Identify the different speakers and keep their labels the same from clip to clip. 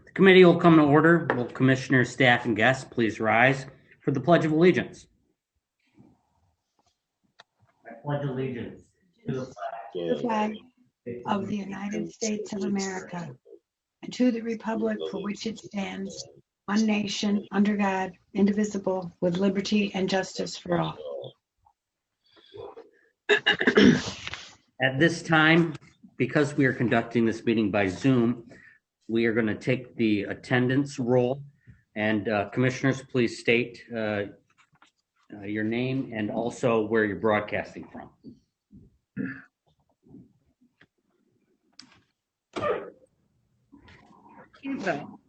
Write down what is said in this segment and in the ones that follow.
Speaker 1: The committee will come to order. Will commissioners, staff, and guests please rise for the Pledge of Allegiance? I pledge allegiance to the
Speaker 2: flag of the United States of America and to the republic for which it stands, one nation, under God, indivisible, with liberty and justice for all.
Speaker 1: At this time, because we are conducting this meeting by Zoom, we are going to take the attendance roll. And commissioners, please state your name and also where you're broadcasting from.
Speaker 3: Campbell.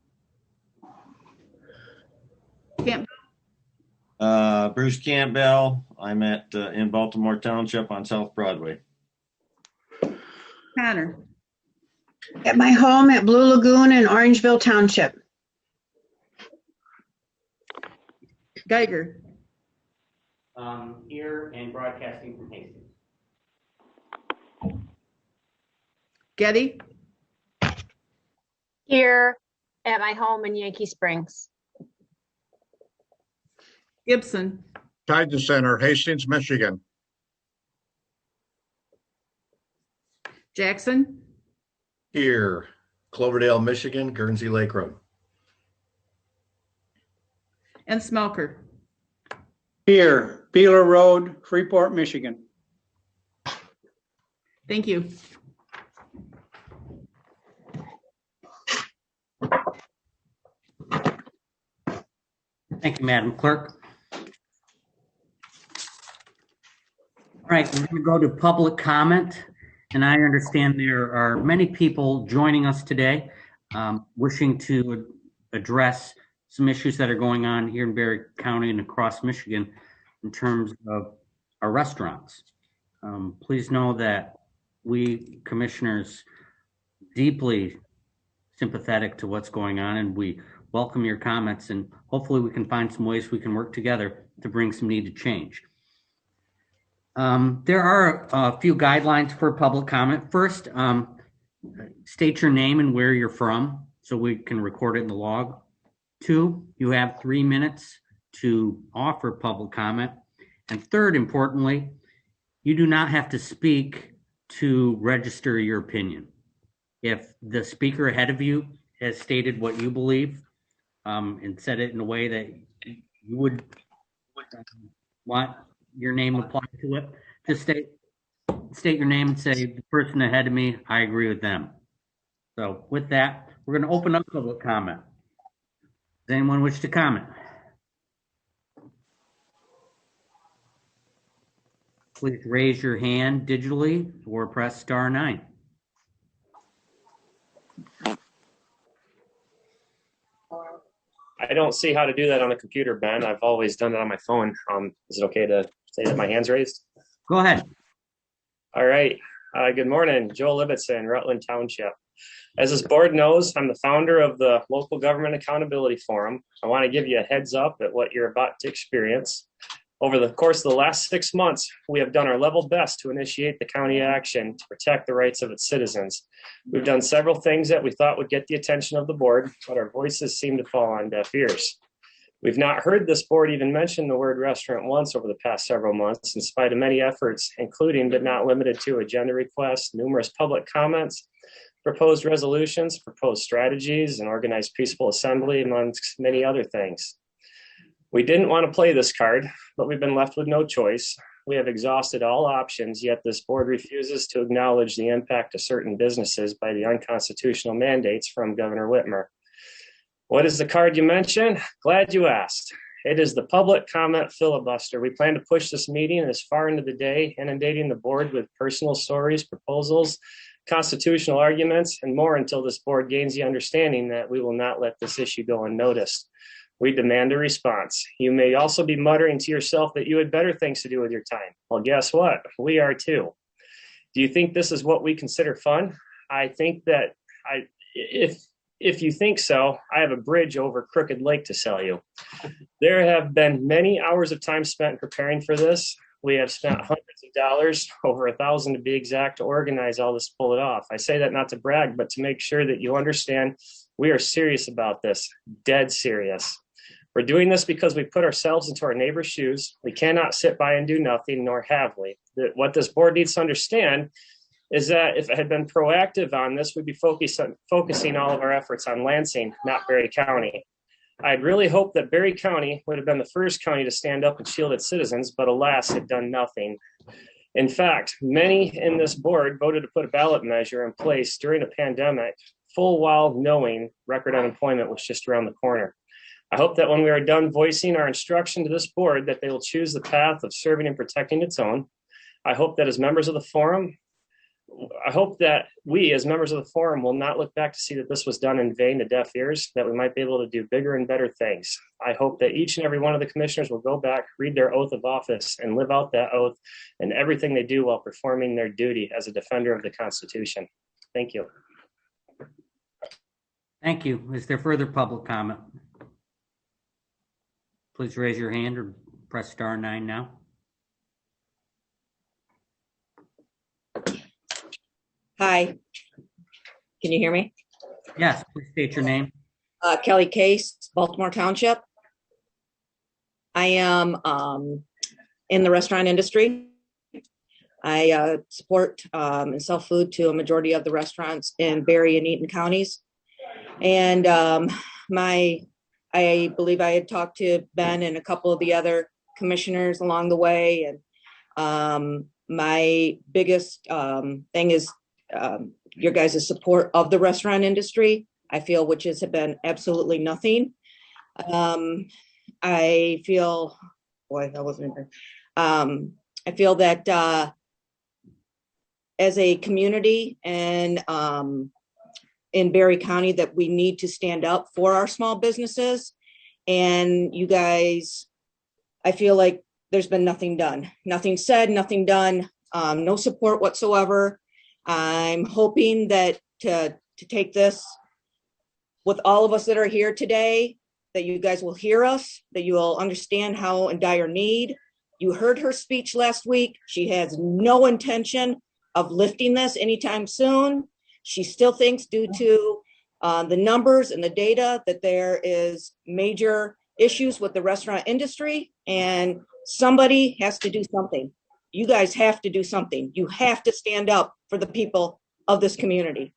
Speaker 4: Bruce Campbell. I'm at in Baltimore Township on South Broadway.
Speaker 3: Connor.
Speaker 2: At my home at Blue Lagoon in Orangeville Township.
Speaker 3: Geiger.
Speaker 1: Here and broadcasting from Hastings.
Speaker 3: Getty.
Speaker 5: Here at my home in Yankee Springs.
Speaker 3: Gibson.
Speaker 6: Titan Center, Hastings, Michigan.
Speaker 3: Jackson.
Speaker 7: Here, Cloverdale, Michigan, Guernsey Lake Road.
Speaker 3: And Smelker.
Speaker 8: Here, Beeler Road, Freeport, Michigan.
Speaker 3: Thank you.
Speaker 1: Thank you, Madam Clerk. All right, we're going to go to public comment. And I understand there are many people joining us today wishing to address some issues that are going on here in Berry County and across Michigan in terms of our restaurants. Please know that we commissioners deeply sympathetic to what's going on, and we welcome your comments, and hopefully we can find some ways we can work together to bring some needed change. There are a few guidelines for public comment. First, state your name and where you're from so we can record it in the log. 2, you have 3 minutes to offer public comment. And third, importantly, you do not have to speak to register your opinion. If the speaker ahead of you has stated what you believe and said it in a way that you would want your name applied to it, just state your name and say, the person ahead of me, I agree with them. So with that, we're going to open up public comment. Does anyone wish to comment? Please raise your hand digitally or press *9.
Speaker 9: I don't see how to do that on a computer, Ben. I've always done it on my phone. Is it okay to say that my hand's raised?
Speaker 1: Go ahead.
Speaker 9: All right. Good morning. Joe Libetson, Rutland Township. As this board knows, I'm the founder of the Local Government Accountability Forum. I want to give you a heads up at what you're about to experience. Over the course of the last 6 months, we have done our level best to initiate the county action to protect the rights of its citizens. We've done several things that we thought would get the attention of the board, but our voices seem to fall on deaf ears. We've not heard this board even mention the word restaurant once over the past several months, in spite of many efforts, including but not limited to agenda requests, numerous public comments, proposed resolutions, proposed strategies, and organized peaceful assembly, amongst many other things. We didn't want to play this card, but we've been left with no choice. We have exhausted all options, yet this board refuses to acknowledge the impact of certain businesses by the unconstitutional mandates from Governor Whitmer. What is the card you mentioned? Glad you asked. It is the public comment filibuster. We plan to push this meeting as far into the day, inundating the board with personal stories, proposals, constitutional arguments, and more until this board gains the understanding that we will not let this issue go unnoticed. We demand a response. You may also be muttering to yourself that you had better things to do with your time. Well, guess what? We are too. Do you think this is what we consider fun? I think that if you think so, I have a bridge over Crooked Lake to sell you. There have been many hours of time spent preparing for this. We have spent hundreds of dollars, over 1,000 to be exact, to organize all this, pull it off. I say that not to brag, but to make sure that you understand we are serious about this, dead serious. We're doing this because we put ourselves into our neighbor's shoes. We cannot sit by and do nothing, nor have we. What this board needs to understand is that if it had been proactive on this, we'd be focusing all of our efforts on Lansing, not Berry County. I'd really hoped that Berry County would have been the first county to stand up and shield its citizens, but alas, had done nothing. In fact, many in this board voted to put a ballot measure in place during a pandemic, full while knowing record unemployment was just around the corner. I hope that when we are done voicing our instruction to this board, that they will choose the path of serving and protecting its own. I hope that as members of the forum, I hope that we as members of the forum will not look back to see that this was done in vain to deaf ears, that we might be able to do bigger and better things. I hope that each and every one of the commissioners will go back, read their oath of office, and live out that oath in everything they do while performing their duty as a defender of the Constitution. Thank you.
Speaker 1: Thank you. Is there further public comment? Please raise your hand or press *9 now.
Speaker 10: Hi, can you hear me?
Speaker 1: Yes, please state your name.
Speaker 10: Kelly Case, Baltimore Township. I am in the restaurant industry. I support and sell food to a majority of the restaurants in Berry and Eaton counties. And I believe I had talked to Ben and a couple of the other commissioners along the way. And my biggest thing is your guys' support of the restaurant industry, I feel, which has been absolutely nothing. I feel, boy, that wasn't there. I feel that as a community and in Berry County, that we need to stand up for our small businesses. And you guys, I feel like there's been nothing done, nothing said, nothing done, no support whatsoever. I'm hoping that to take this with all of us that are here today, that you guys will hear us, that you will understand how in dire need. You heard her speech last week. She has no intention of lifting this anytime soon. She still thinks, due to the numbers and the data, that there is major issues with the restaurant industry, and somebody has to do something. You guys have to do something. You have to stand up for the people of this community.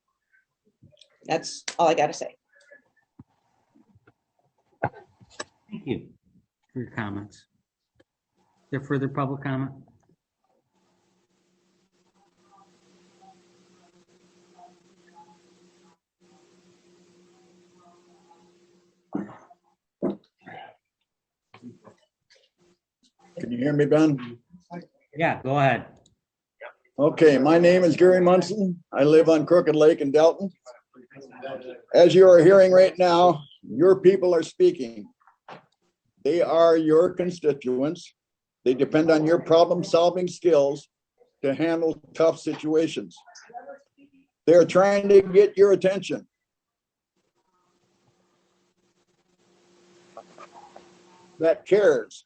Speaker 10: That's all I got to say.
Speaker 1: Thank you for your comments. Is there further public comment?
Speaker 11: Can you hear me, Ben?
Speaker 1: Yeah, go ahead.
Speaker 11: Okay, my name is Gary Munson. I live on Crooked Lake in Delton. As you are hearing right now, your people are speaking. They are your constituents. They depend on your problem-solving skills to handle tough situations. They're trying to get your attention. That cares.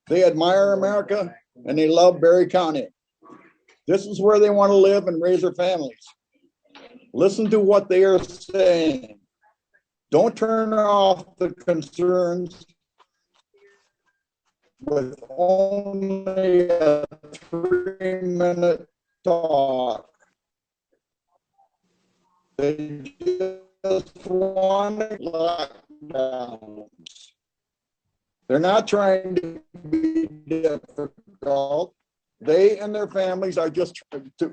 Speaker 11: They admire America and they love Berry County. This is where they want to live and raise their families. Listen to what they are saying. Don't turn off the concerns with only a 3-minute talk. They just want lockdowns. They're not trying to be difficult. They and their families are just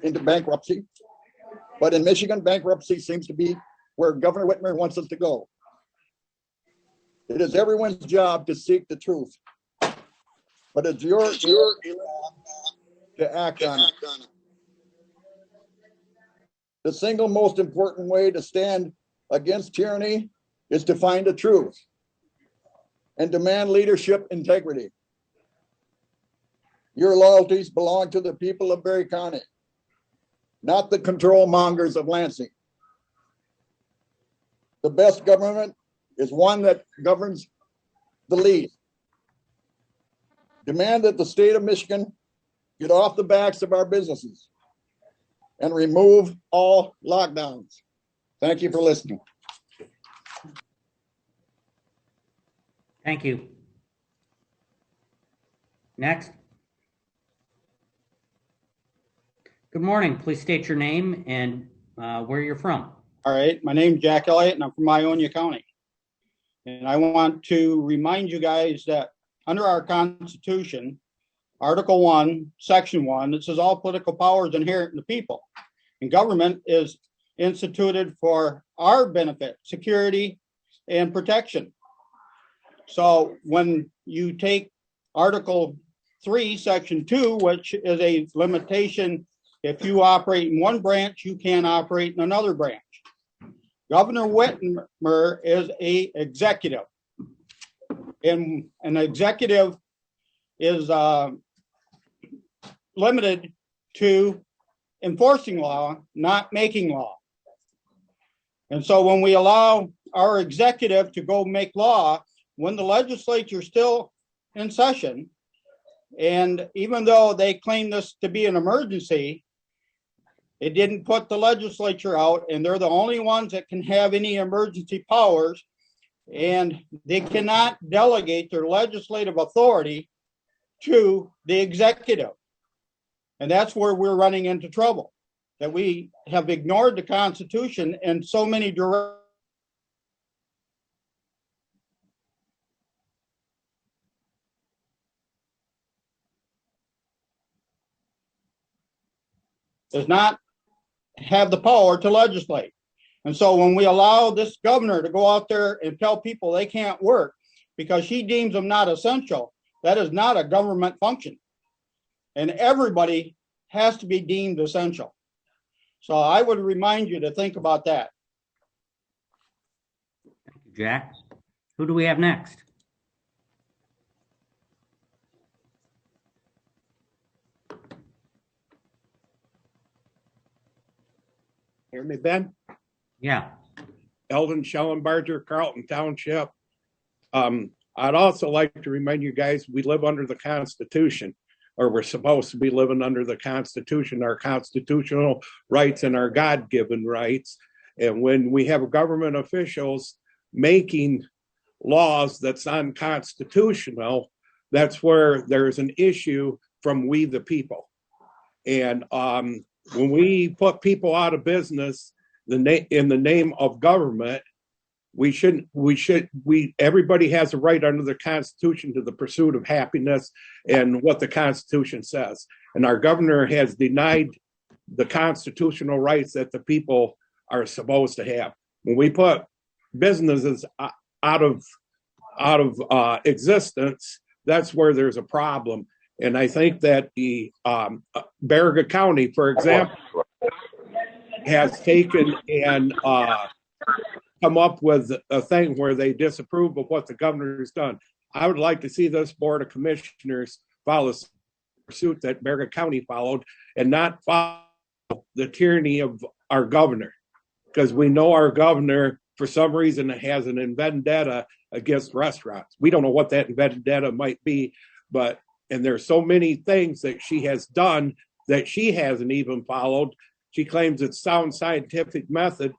Speaker 11: into bankruptcy. But in Michigan, bankruptcy seems to be where Governor Whitmer wants us to go. It is everyone's job to seek the truth, but it's your job to act on it. The single most important way to stand against tyranny is to find the truth and demand leadership integrity. Your loyalties belong to the people of Berry County, not the control mongers of Lansing. The best government is one that governs the least. Demand that the state of Michigan get off the backs of our businesses, and remove all lockdowns. Thank you for listening.
Speaker 1: Thank you. Next. Good morning. Please state your name and where you're from.
Speaker 8: All right, my name's Jack Elliott and I'm from Ionia County. And I want to remind you guys that under our Constitution, Article 1, Section 1, it says all political powers inherent in the people. And government is instituted for our benefit, security, and protection. So when you take Article 3, Section 2, which is a limitation, if you operate in one branch, you can't operate in another branch. Governor Whitmer is an executive. And an executive is limited to enforcing law, not making law. And so when we allow our executive to go make law, when the legislature is still in session, and even though they claim this to be an emergency, it didn't put the legislature out, and they're the only ones that can have any emergency powers, and they cannot delegate their legislative authority to the executive. And that's where we're running into trouble, that we have ignored the Constitution in so many directions. Does not have the power to legislate. And so when we allow this governor to go out there and tell people they can't work because she deems them not essential, that is not a government function. And everybody has to be deemed essential. So I would remind you to think about that.
Speaker 1: Thank you, Jack. Who do we have next?
Speaker 12: Hear me, Ben?
Speaker 1: Yeah.
Speaker 12: Eldon Schellenbarger, Carlton Township. I'd also like to remind you guys, we live under the Constitution, or we're supposed to be living under the Constitution, our constitutional rights and our God-given rights. And when we have government officials making laws that's unconstitutional, that's where there's an issue from we the people. And when we put people out of business in the name of government, everybody has a right under the Constitution to the pursuit of happiness and what the Constitution says. And our governor has denied the constitutional rights that the people are supposed to have. When we put businesses out of existence, that's where there's a problem. And I think that the Baraga County, for example, has taken and come up with a thing where they disapprove of what the governor's done. I would like to see this Board of Commissioners follow the pursuit that Baraga County followed and not follow the tyranny of our governor, because we know our governor, for some reason, has an vendetta against restaurants. We don't know what that vendetta might be, and there's so many things that she has done that she hasn't even followed. She claims it's sound scientific method.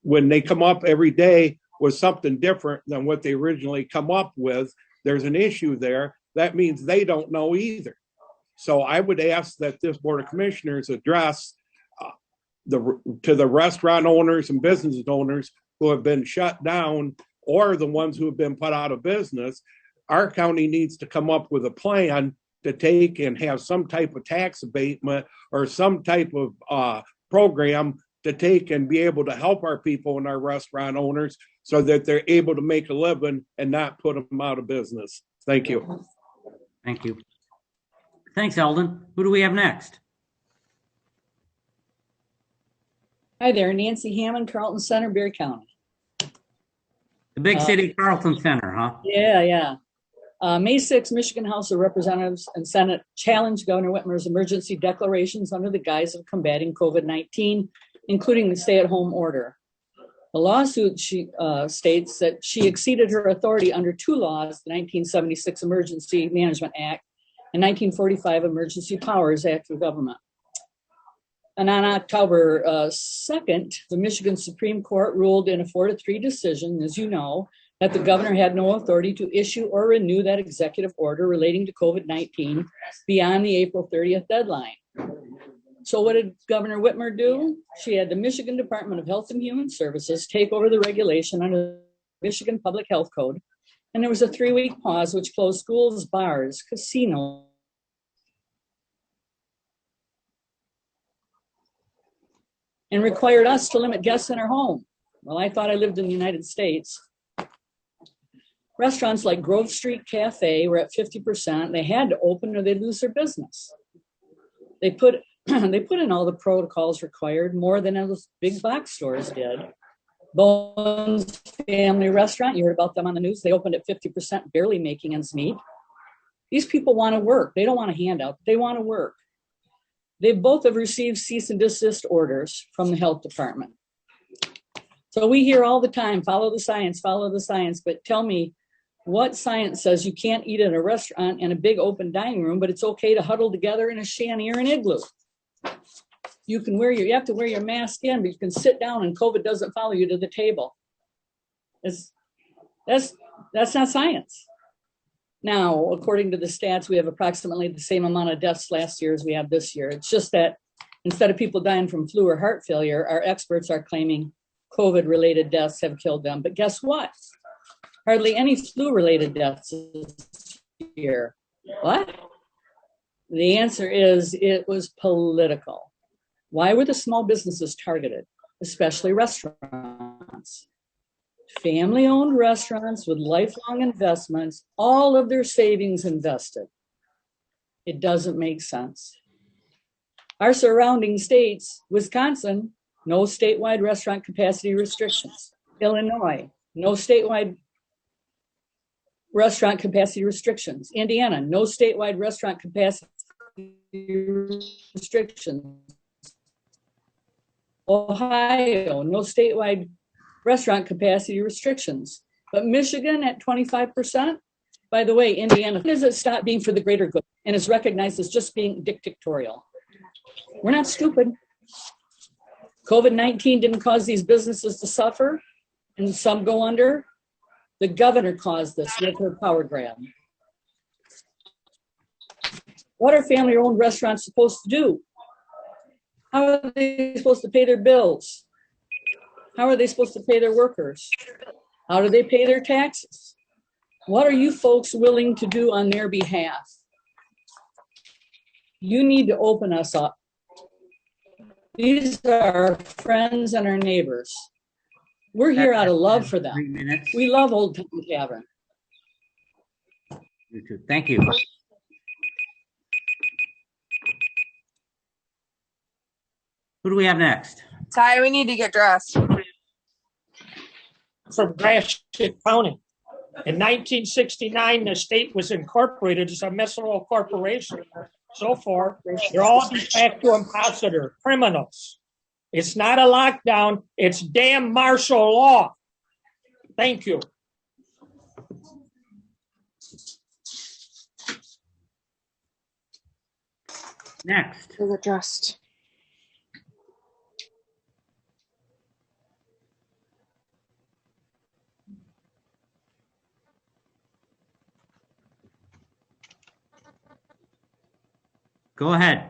Speaker 12: When they come up every day with something different than what they originally come up with, there's an issue there. That means they don't know either. So I would ask that this Board of Commissioners address to the restaurant owners and business owners who have been shut down or the ones who have been put out of business. Our county needs to come up with a plan to take and have some type of tax abatement or some type of program to take and be able to help our people and our restaurant owners so that they're able to make a living and not put them out of business. Thank you.
Speaker 1: Thank you. Thanks, Eldon. Who do we have next?
Speaker 13: Hi there, Nancy Hammond, Carlton Center, Berry County.
Speaker 1: The big city, Carlton Center, huh?
Speaker 13: Yeah. May 6th, Michigan House of Representatives and Senate challenged Governor Whitmer's emergency declarations under the guise of combating COVID-19, including the stay-at-home order. The lawsuit states that she exceeded her authority under two laws, the 1976 Emergency Management Act and 1945 Emergency Powers Act of Government. And on October 2nd, the Michigan Supreme Court ruled in a 4-3 decision, as you know, that the governor had no authority to issue or renew that executive order relating to COVID-19 beyond the April 30th deadline. So what did Governor Whitmer do? She had the Michigan Department of Health and Human Services take over the regulation under the Michigan Public Health Code. And there was a 3-week pause which closed schools, bars, casinos, and required us to limit guests in our home. Well, I thought I lived in the United States. Restaurants like Grove Street Cafe were at 50%. They had to open or they'd lose their business. They put in all the protocols required, more than those big box stores did. Bones Family Restaurant, you heard about them on the news. They opened at 50%, barely making ends meet. These people want to work. They don't want a handout. They want to work. They both have received cease and desist orders from the health department. So we hear all the time, follow the science, but tell me what science says you can't eat at a restaurant in a big open dining room, but it's okay to huddle together in a shanty or an igloo. You have to wear your mask in, but you can sit down and COVID doesn't follow you to the table. That's not science. Now, according to the stats, we have approximately the same amount of deaths last year as we have this year. It's just that instead of people dying from flu or heart failure, our experts are claiming COVID-related deaths have killed them. But guess what? Hardly any flu-related deaths this year. What? The answer is it was political. Why were the small businesses targeted, especially restaurants? Family-owned restaurants with lifelong investments, all of their savings invested. It doesn't make sense. Our surrounding states, Wisconsin, no statewide restaurant capacity restrictions. Illinois, no statewide restaurant capacity restrictions. Indiana, no statewide restaurant capacity restrictions. Ohio, no statewide restaurant capacity restrictions. But Michigan at 25%. By the way, Indiana has stopped being for the greater good and is recognized as just being dictatorial. We're not stupid. COVID-19 didn't cause these businesses to suffer and some go under. The governor caused this with her power grab. What are family-owned restaurants supposed to do? How are they supposed to pay their bills? How are they supposed to pay their workers? How do they pay their taxes? What are you folks willing to do on their behalf? You need to open us up. These are our friends and our neighbors. We're here out of love for them.
Speaker 1: 3 minutes.
Speaker 13: We love Old Town Tavern.
Speaker 1: You too. Thank you. Who do we have next?
Speaker 14: Ty, we need to get dressed.
Speaker 15: From Gratiot County. In 1969, the state was incorporated as a municipal corporation. So far, they're all de facto impositor, criminals. It's not a lockdown, it's damn martial law. Thank you.
Speaker 1: Next.
Speaker 14: We'll get dressed.
Speaker 1: Go ahead.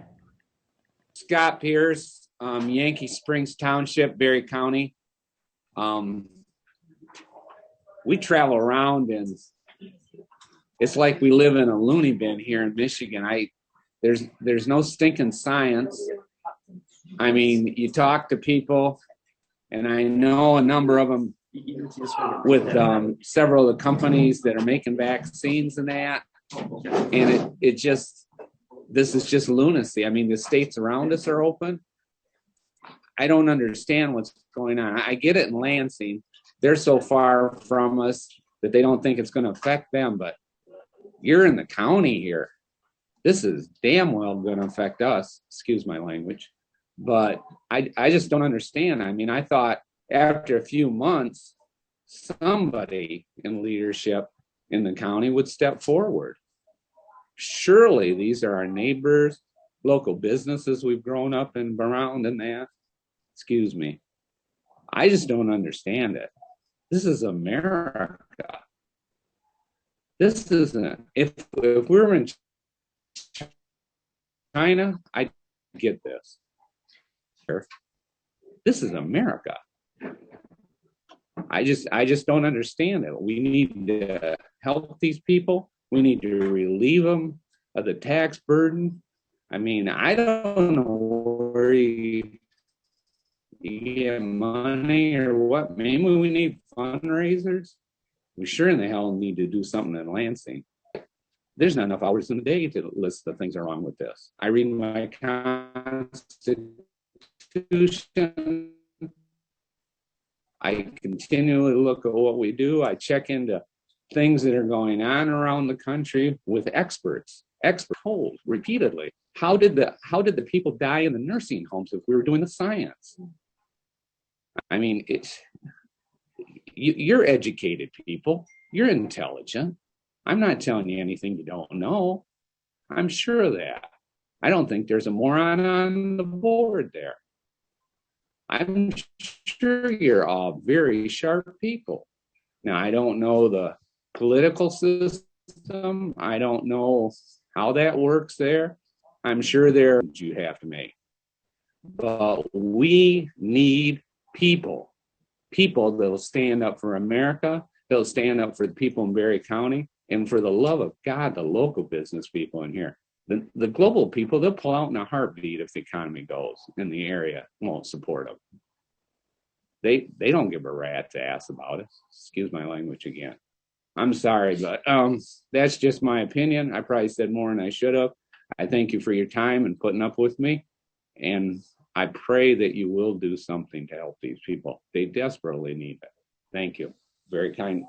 Speaker 16: Scott Pierce, Yankee Springs Township, Berry County. We travel around and it's like we live in a loony bin here in Michigan. There's no stinking science. I mean, you talk to people, and I know a number of them with several of the companies that are making vaccines and that, and this is just lunacy. I mean, the states around us are open. I don't understand what's going on. I get it in Lansing. They're so far from us that they don't think it's going to affect them, but you're in the county here. This is damn well going to affect us. Excuse my language. But I just don't understand. I mean, I thought after a few months, somebody in leadership in the county would step forward. Surely these are our neighbors, local businesses we've grown up and around in that. Excuse me. I just don't understand it. This is America. This isn't, if we're in China, I get this. This is America. I just don't understand it. We need to help these people. We need to relieve them of the tax burden. I mean, I don't know where you get money or what. Maybe we need fundraisers. We sure in the hell need to do something in Lansing. There's not enough hours in the day to list the things that are wrong with this. I read my Constitution. I continually look at what we do. I check into things that are going on around the country with experts. Experts told repeatedly, how did the people die in the nursing homes if we were doing the science? I mean, you're educated people. You're intelligent. I'm not telling you anything you don't know. I'm sure of that. I don't think there's a moron on the board there. I'm sure you're all very sharp people. Now, I don't know the political system. I don't know how that works there. I'm sure you have to make. But we need people that'll stand up for America, that'll stand up for the people in Berry County, and for the love of God, the local business people in here. The global people, they'll pull out in a heartbeat if the economy goes and the area won't support them. They don't give a rat's ass about it. Excuse my language again. I'm sorry, but that's just my opinion. I probably said more than I should have. I thank you for your time and putting up with me. And I pray that you will do something to help these people. They desperately need it. Thank you. Very kind.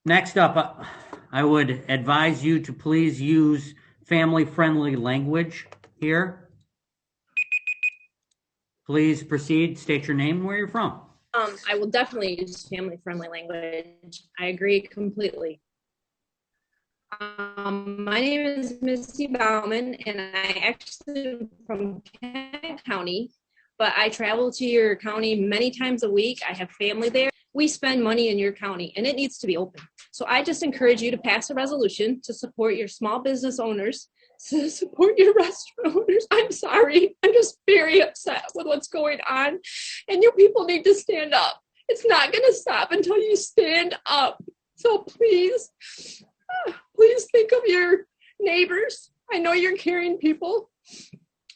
Speaker 1: Next up, I would advise you to please use family-friendly language here. Please proceed, state your name and where you're from.
Speaker 17: I will definitely use family-friendly language. I agree completely. My name is Misty Bauman, and I actually am from Kent County, but I travel to your county many times a week. I have family there. We spend money in your county, and it needs to be open. So I just encourage you to pass a resolution to support your small business owners, to support your restaurant owners. I'm sorry. I'm just very upset with what's going on, and you people need to stand up. It's not going to stop until you stand up. So please think of your neighbors. I know you're caring people.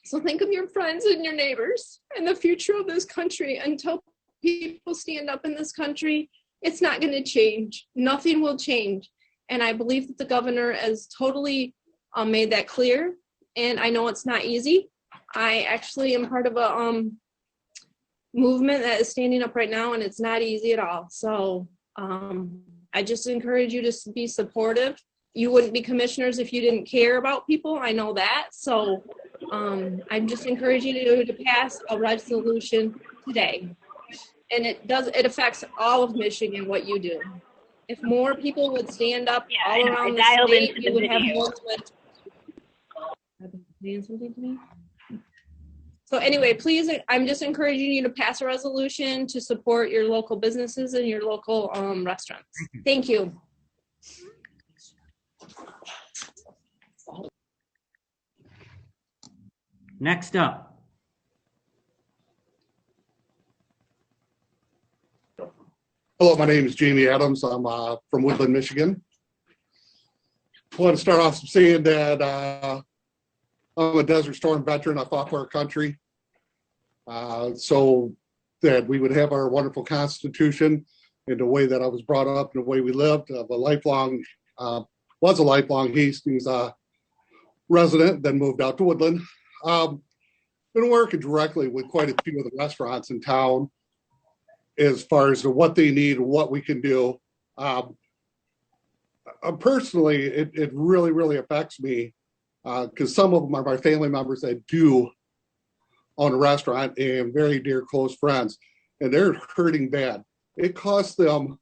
Speaker 17: So think of your friends and your neighbors and the future of this country. Until people stand up in this country, it's not going to change. Nothing will change. And I believe that the governor has totally made that clear. And I know it's not easy. I actually am part of a movement that is standing up right now, and it's not easy at all. So I just encourage you to be supportive. You wouldn't be commissioners if you didn't care about people. I know that. So I'm just encouraging you to pass a resolution today. And it affects all of Michigan, what you do. If more people would stand up all around the state, you would have more saying something to me? So anyway, please, I'm just encouraging you to pass a resolution to support your local businesses and your local restaurants. Thank you.
Speaker 1: Next up.
Speaker 18: Hello, my name is Jamie Adams. I'm from Woodland, Michigan. I want to start off saying that I'm a Desert Storm veteran. I fought for our country so that we would have our wonderful Constitution and the way that I was brought up and the way we lived. Was a lifelong Hastings resident, then moved out to Woodland. Been working directly with quite a few of the restaurants in town as far as what they need and what we can do. Personally, it really, really affects me because some of them are my family members that do own a restaurant and very dear close friends, and they're hurting bad. It costs them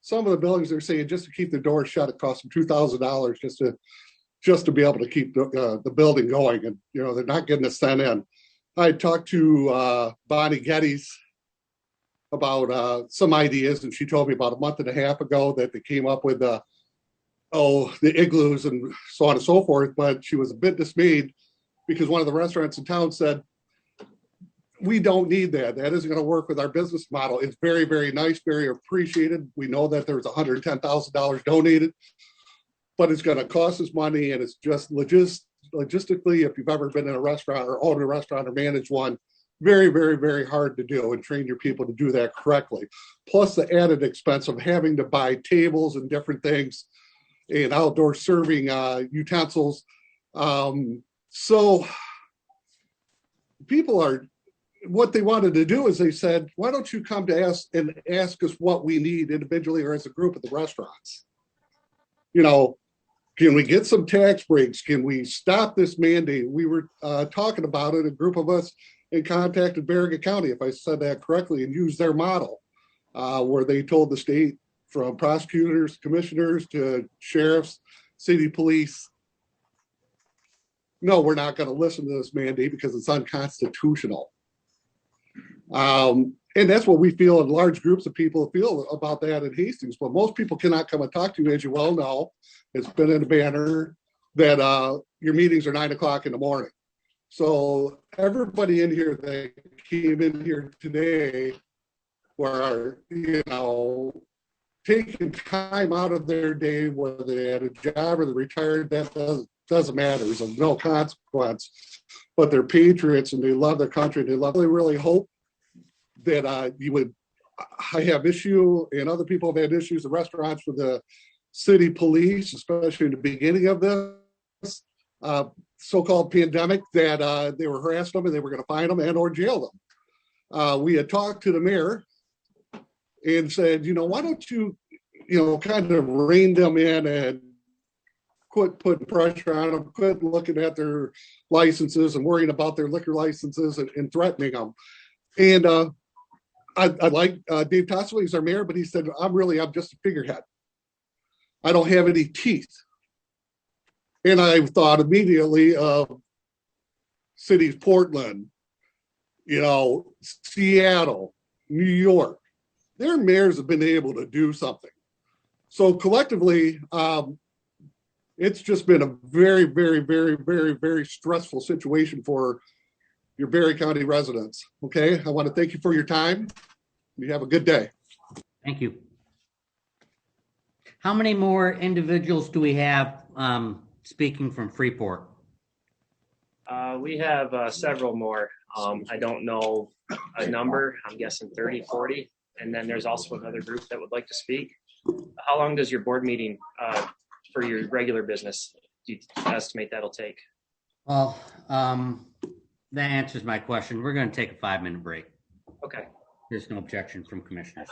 Speaker 18: some of the buildings they're saying just to keep the doors shut, it costs them $2,000 just to be able to keep the building going. And, you know, they're not getting a cent in. I talked to Bonnie Geddes about some ideas, and she told me about a month and a half ago that they came up with the igloos and so on and so forth. But she was a bit dismayed because one of the restaurants in town said, we don't need that. That isn't going to work with our business model. It's very, very nice, very appreciated. We know that there's $110,000 donated, but it's going to cost us money, and it's just logistically, if you've ever been in a restaurant or owned a restaurant or managed one, very, very, very hard to do and train your people to do that correctly. Plus the added expense of having to buy tables and different things and outdoor serving utensils. So people are, what they wanted to do is they said, why don't you come to us and ask us what we need individually or as a group at the restaurants? You know, can we get some tax breaks? Can we stop this mandate? We were talking about it, a group of us, and contacted Baraga County, if I said that correctly, and used their model where they told the state, from prosecutors, commissioners to sheriffs, city police, no, we're not going to listen to this mandate because it's unconstitutional. And that's what we feel, and large groups of people feel about that in Hastings. But most people cannot come and talk to you, as you well know. It's been in the banner that your meetings are 9 o'clock in the morning. So everybody in here that came in here today were, you know, taking time out of their day, whether they had a job or they're retired, that doesn't matter. There's of no consequence. But they're patriots and they love their country. They really hope that you would. I have issue, and other people have had issues in restaurants with the city police, especially in the beginning of this so-called pandemic, that they were harassing them and they were going to fine them and or jail them. We had talked to the mayor and said, you know, why don't you, you know, kind of rein them in and quit putting pressure on them, quit looking at their licenses and worrying about their liquor licenses and threatening them. And I like Dave Tosswell, he's our mayor, but he said, I'm just a figurehead. I don't have any teeth. And I thought immediately of cities, Portland, you know, Seattle, New York. Their mayors have been able to do something. So collectively, it's just been a very, very, very, very, very stressful situation for your Barry County residents. Okay, I want to thank you for your time. You have a good day.
Speaker 1: Thank you. How many more individuals do we have speaking from Freeport?
Speaker 9: We have several more. I don't know a number. I'm guessing 30, 40. And then there's also another group that would like to speak. How long does your board meeting for your regular business do you estimate that'll take?
Speaker 1: Well, that answers my question. We're going to take a 5-minute break.
Speaker 9: Okay.
Speaker 1: There's no objection from commissioners.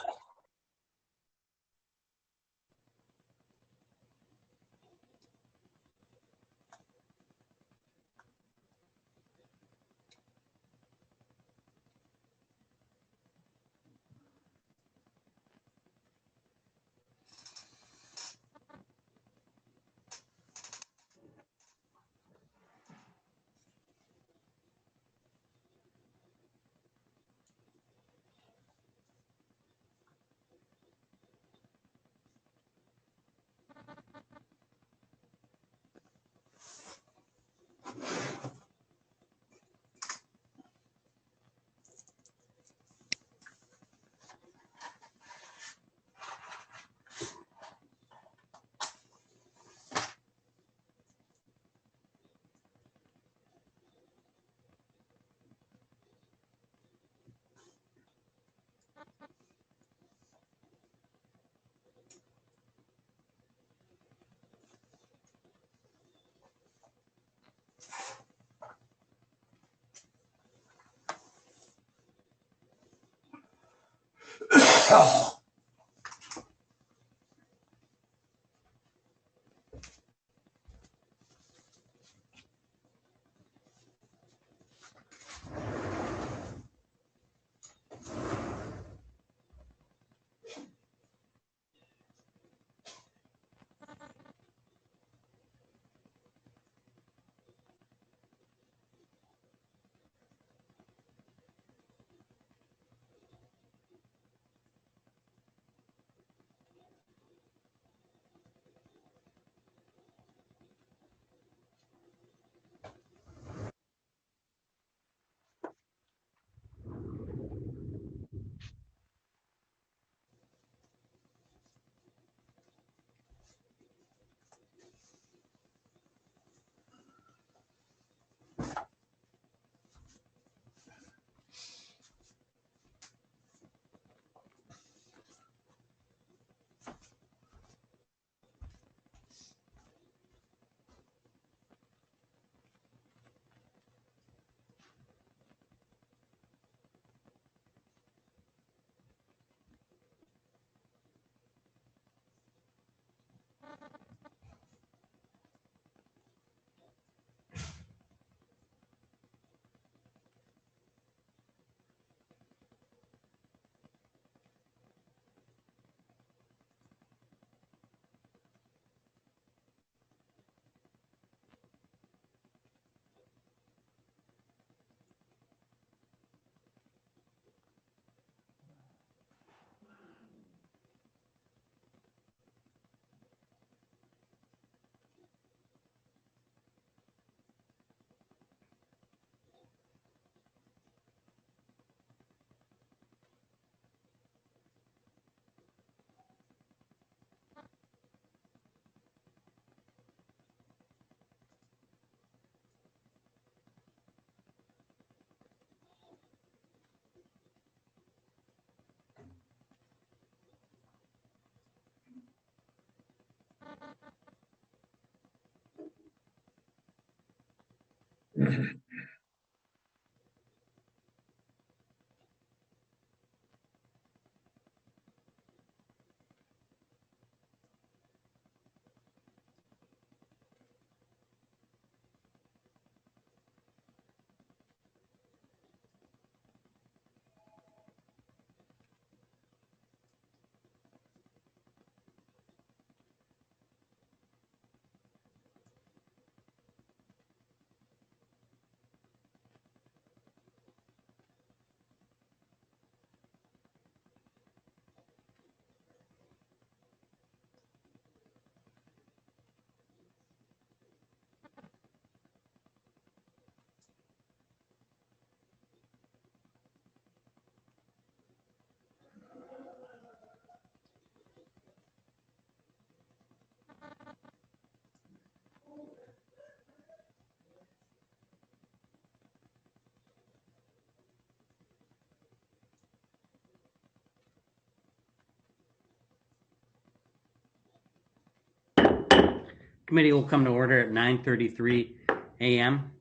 Speaker 1: Committee will come to order at 9:33 a.m.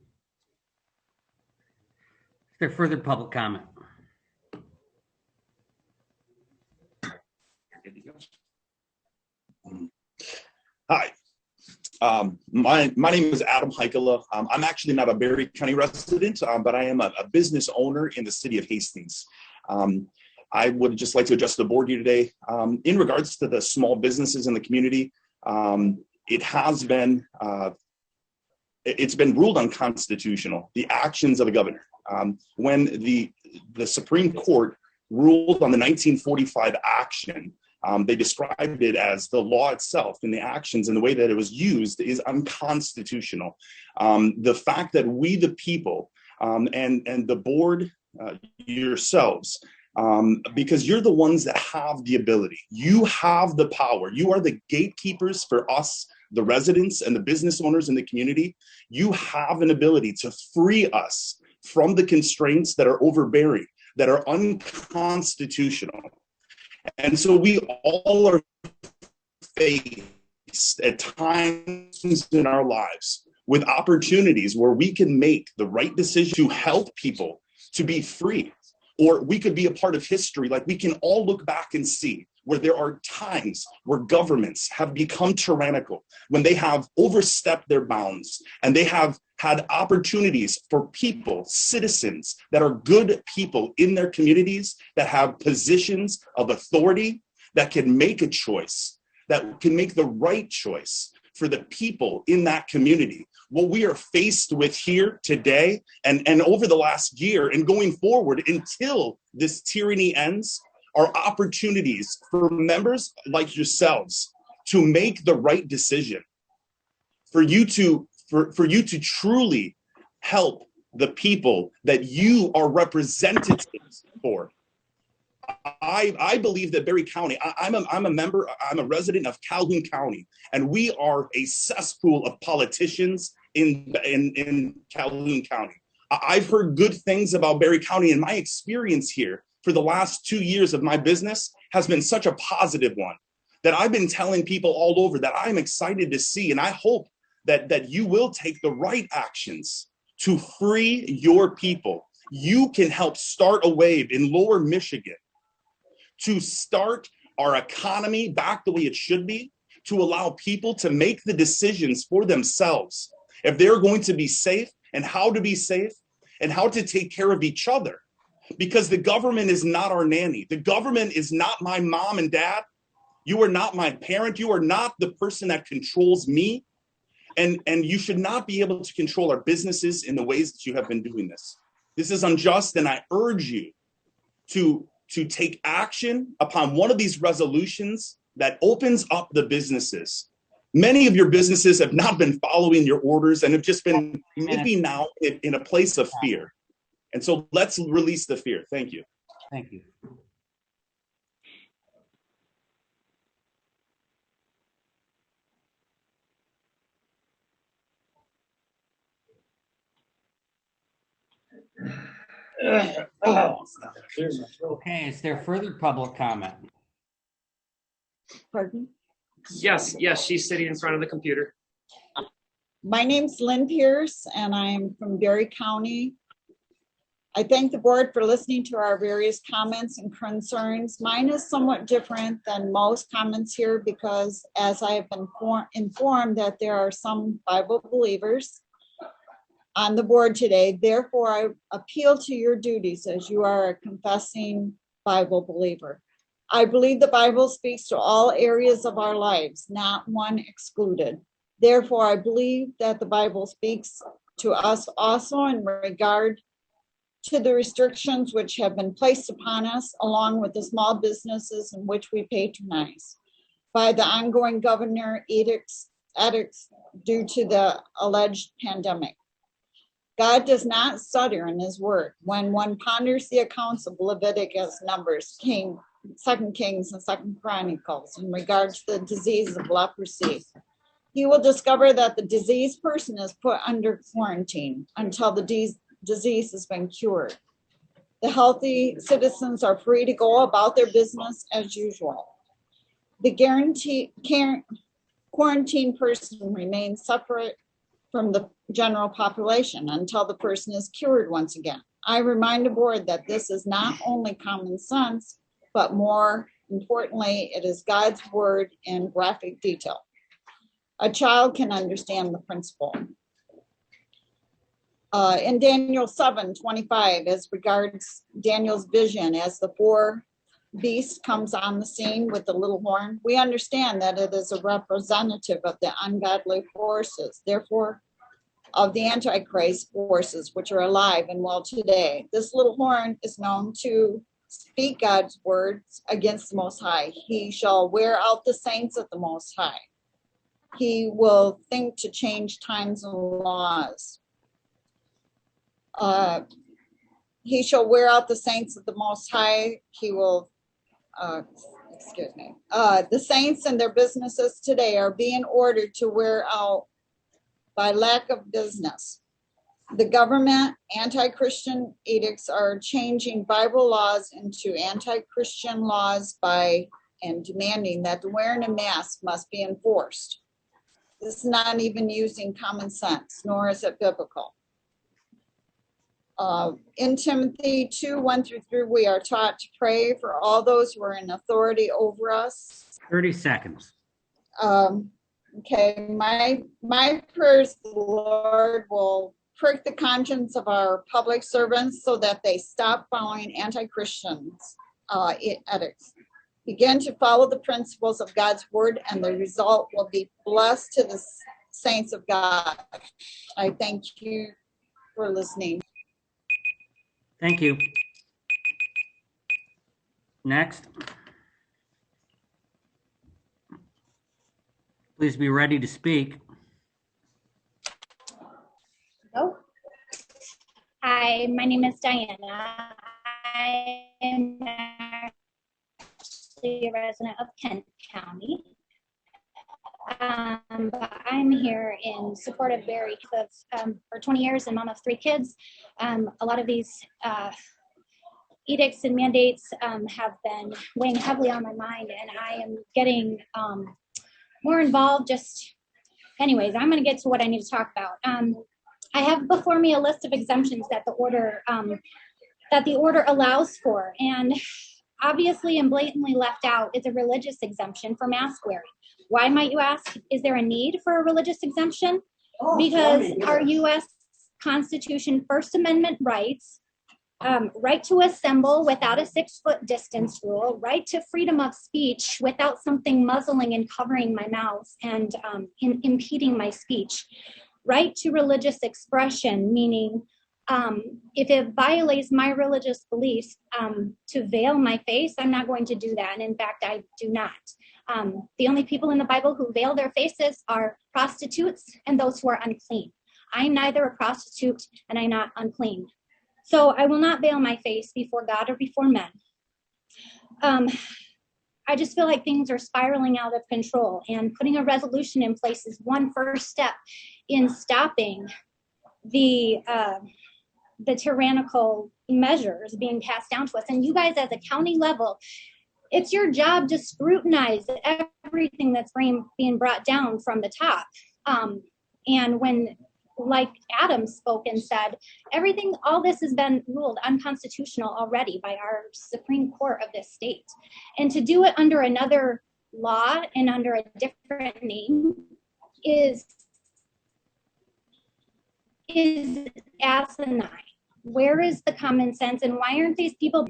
Speaker 1: Is there further public comment?
Speaker 19: Hi, my name is Adam Heikela. I'm actually not a Berry County resident, but I am a business owner in the city of Hastings. I would just like to address the board here today. In regards to the small businesses in the community, it has been, it's been ruled unconstitutional, the actions of the governor. When the Supreme Court ruled on the 1945 action, they described it as the law itself and the actions and the way that it was used is unconstitutional. The fact that we, the people, and the board, yourselves, because you're the ones that have the ability, you have the power, you are the gatekeepers for us, the residents and the business owners in the community. You have an ability to free us from the constraints that are overbearing, that are unconstitutional. And so we all are faced at times in our lives with opportunities where we can make the right decision to help people to be free, or we could be a part of history. Like, we can all look back and see where there are times where governments have become tyrannical, when they have overstepped their bounds, and they have had opportunities for people, citizens that are good people in their communities, that have positions of authority, that can make a choice, that can make the right choice for the people in that community. What we are faced with here today and over the last year and going forward until this tyranny ends are opportunities for members like yourselves to make the right decision, for you to truly help the people that you are representatives for. I believe that Berry County, I'm a resident of Calhoun County, and we are a cesspool of politicians in Calhoun County. I've heard good things about Berry County, and my experience here for the last 2 years of my business has been such a positive one that I've been telling people all over that I'm excited to see, and I hope that you will take the right actions to free your people. You can help start a wave in Lower Michigan to start our economy back the way it should be, to allow people to make the decisions for themselves if they're going to be safe, and how to be safe, and how to take care of each other. Because the government is not our nanny. The government is not my mom and dad. You are not my parent. You are not the person that controls me. And you should not be able to control our businesses in the ways that you have been doing this. This is unjust, and I urge you to take action upon one of these resolutions that opens up the businesses. Many of your businesses have not been following your orders and have just been maybe now in a place of fear. And so let's release the fear. Thank you.
Speaker 1: Thank you. Okay, is there further public comment?
Speaker 10: Pardon?
Speaker 9: Yes, she's sitting in front of the computer.
Speaker 20: My name's Lynn Pierce, and I'm from Berry County. I thank the board for listening to our various comments and concerns. Mine is somewhat different than most comments here because, as I have been informed that there are some Bible believers on the board today, therefore I appeal to your duties as you are a confessing Bible believer. I believe the Bible speaks to all areas of our lives, not one excluded. Therefore, I believe that the Bible speaks to us also in regard to the restrictions which have been placed upon us, along with the small businesses in which we patronize, by the ongoing governor edicts due to the alleged pandemic. God does not stutter in his word. When one ponders the accounts of Leviticus, Numbers, 2 Kings, and 2 Chronicles in regards to the disease of leprosy, he will discover that the diseased person is put under quarantine until the disease has been cured. The healthy citizens are free to go about their business as usual. The quarantine person remains separate from the general population until the person is cured once again. I remind the board that this is not only common sense, but more importantly, it is God's word in graphic detail. A child can understand the principle. In Daniel 7:25, as regards Daniel's vision, as the four beast comes on the scene with the little horn, we understand that it is a representative of the ungodly forces, therefore of the Antichrist forces, which are alive and well today. This little horn is known to speak God's words against the Most High. He shall wear out the saints of the Most High. He will think to change times and laws. He shall wear out the saints of the Most High. He will, the saints and their businesses today are being ordered to wear out by lack of business. The government anti-Christian edicts are changing Bible laws into anti-Christian laws and demanding that the wearing a mask must be enforced. This is not even using common sense, nor is it biblical. In Timothy 2:1-3, we are taught to pray for all those who are in authority over us.
Speaker 1: 30 seconds.
Speaker 20: Okay, my prayers, the Lord will prick the conscience of our public servants so that they stop following anti-Christians edicts. Begin to follow the principles of God's word, and the result will be blessed to the saints of God. I thank you for listening.
Speaker 1: Thank you. Next. Please be ready to speak.
Speaker 21: Hello. Hi, my name is Diana. I am actually a resident of Kent County. But I'm here in support of Berry for 20 years and mom of 3 kids. A lot of these edicts and mandates have been weighing heavily on my mind, and I am getting more involved. Anyways, I'm going to get to what I need to talk about. I have before me a list of exemptions that the order allows for, and obviously and blatantly left out is a religious exemption for mask wearing. Why, might you ask? Is there a need for a religious exemption? Because our U.S. Constitution First Amendment rights, right to assemble without a 6-foot distance rule, right to freedom of speech without something muzzling and covering my mouth and impeding my speech, right to religious expression, meaning if it violates my religious beliefs to veil my face, I'm not going to do that. And in fact, I do not. The only people in the Bible who veil their faces are prostitutes and those who are unclean. I'm neither a prostitute and I'm not unclean. So I will not veil my face before God or before men. I just feel like things are spiraling out of control, and putting a resolution in place is one first step in stopping the tyrannical measures being passed down to us. And you guys as a county level, it's your job to scrutinize everything that's being brought down from the top. And when, like Adam spoke and said, all this has been ruled unconstitutional already by our Supreme Court of this state. And to do it under another law and under a different name is asinine. Where is the common sense, and why aren't these people?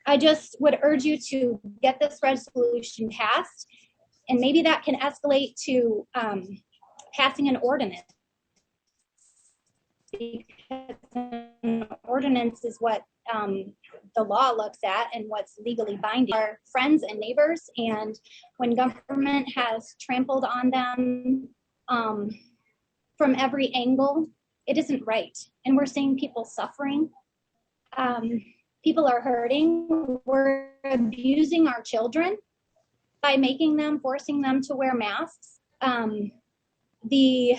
Speaker 21: I just would urge you to get this resolution passed, and maybe that can escalate to passing an ordinance. Because an ordinance is what the law looks at and what's legally binding. Our friends and neighbors, and when government has trampled on them from every angle, it isn't right. And we're seeing people suffering. People are hurting. We're abusing our children by forcing them to wear masks. The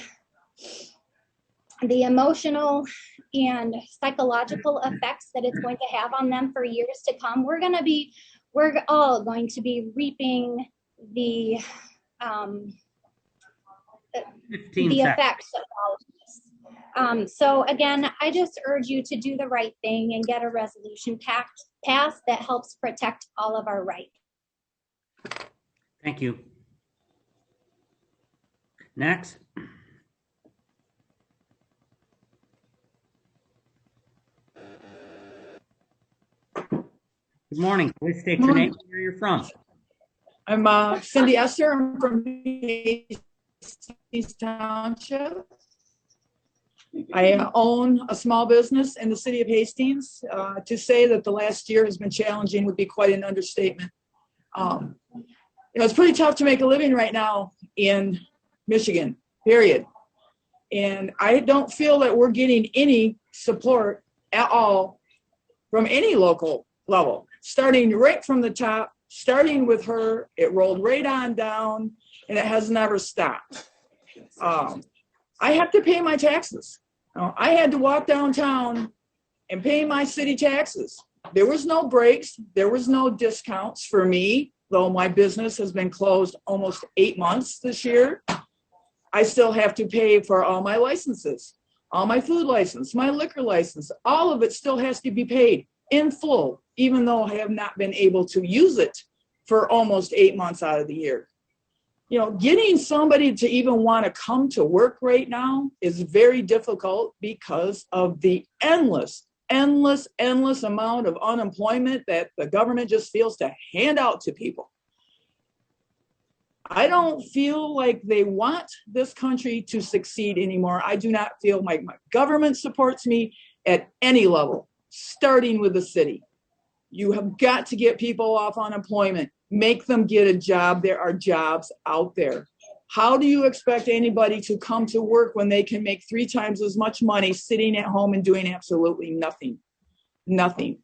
Speaker 21: emotional and psychological effects that it's going to have on them for years to come, we're all going to be reaping the effects of all of this. So again, I just urge you to do the right thing and get a resolution passed that helps protect all of our rights.
Speaker 1: Thank you. Next. Good morning. Please state your name and where you're from.
Speaker 4: I'm Cindy Esser. I'm from East Township. I own a small business in the city of Hastings. To say that the last year has been challenging would be quite an understatement. It's pretty tough to make a living right now in Michigan, period. And I don't feel that we're getting any support at all from any local level, starting right from the top, starting with her. It rolled right on down, and it has never stopped. I have to pay my taxes. I had to walk downtown and pay my city taxes. There was no breaks. There was no discounts for me, though my business has been closed almost 8 months this year. I still have to pay for all my licenses, all my food license, my liquor license. All of it still has to be paid in full, even though I have not been able to use it for almost 8 months out of the year. Getting somebody to even want to come to work right now is very difficult because of the endless amount of unemployment that the government just feels to hand out to people. I don't feel like they want this country to succeed anymore. I do not feel like my government supports me at any level, starting with the city. You have got to get people off unemployment. Make them get a job. There are jobs out there. How do you expect anybody to come to work when they can make 3 times as much money sitting at home and doing absolutely nothing? Nothing.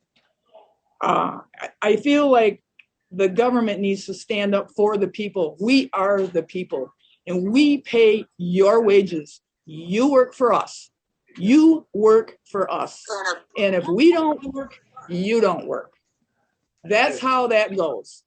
Speaker 4: I feel like the government needs to stand up for the people. We are the people, and we pay your wages. You work for us. You work for us. And if we don't work, you don't work. That's how that goes.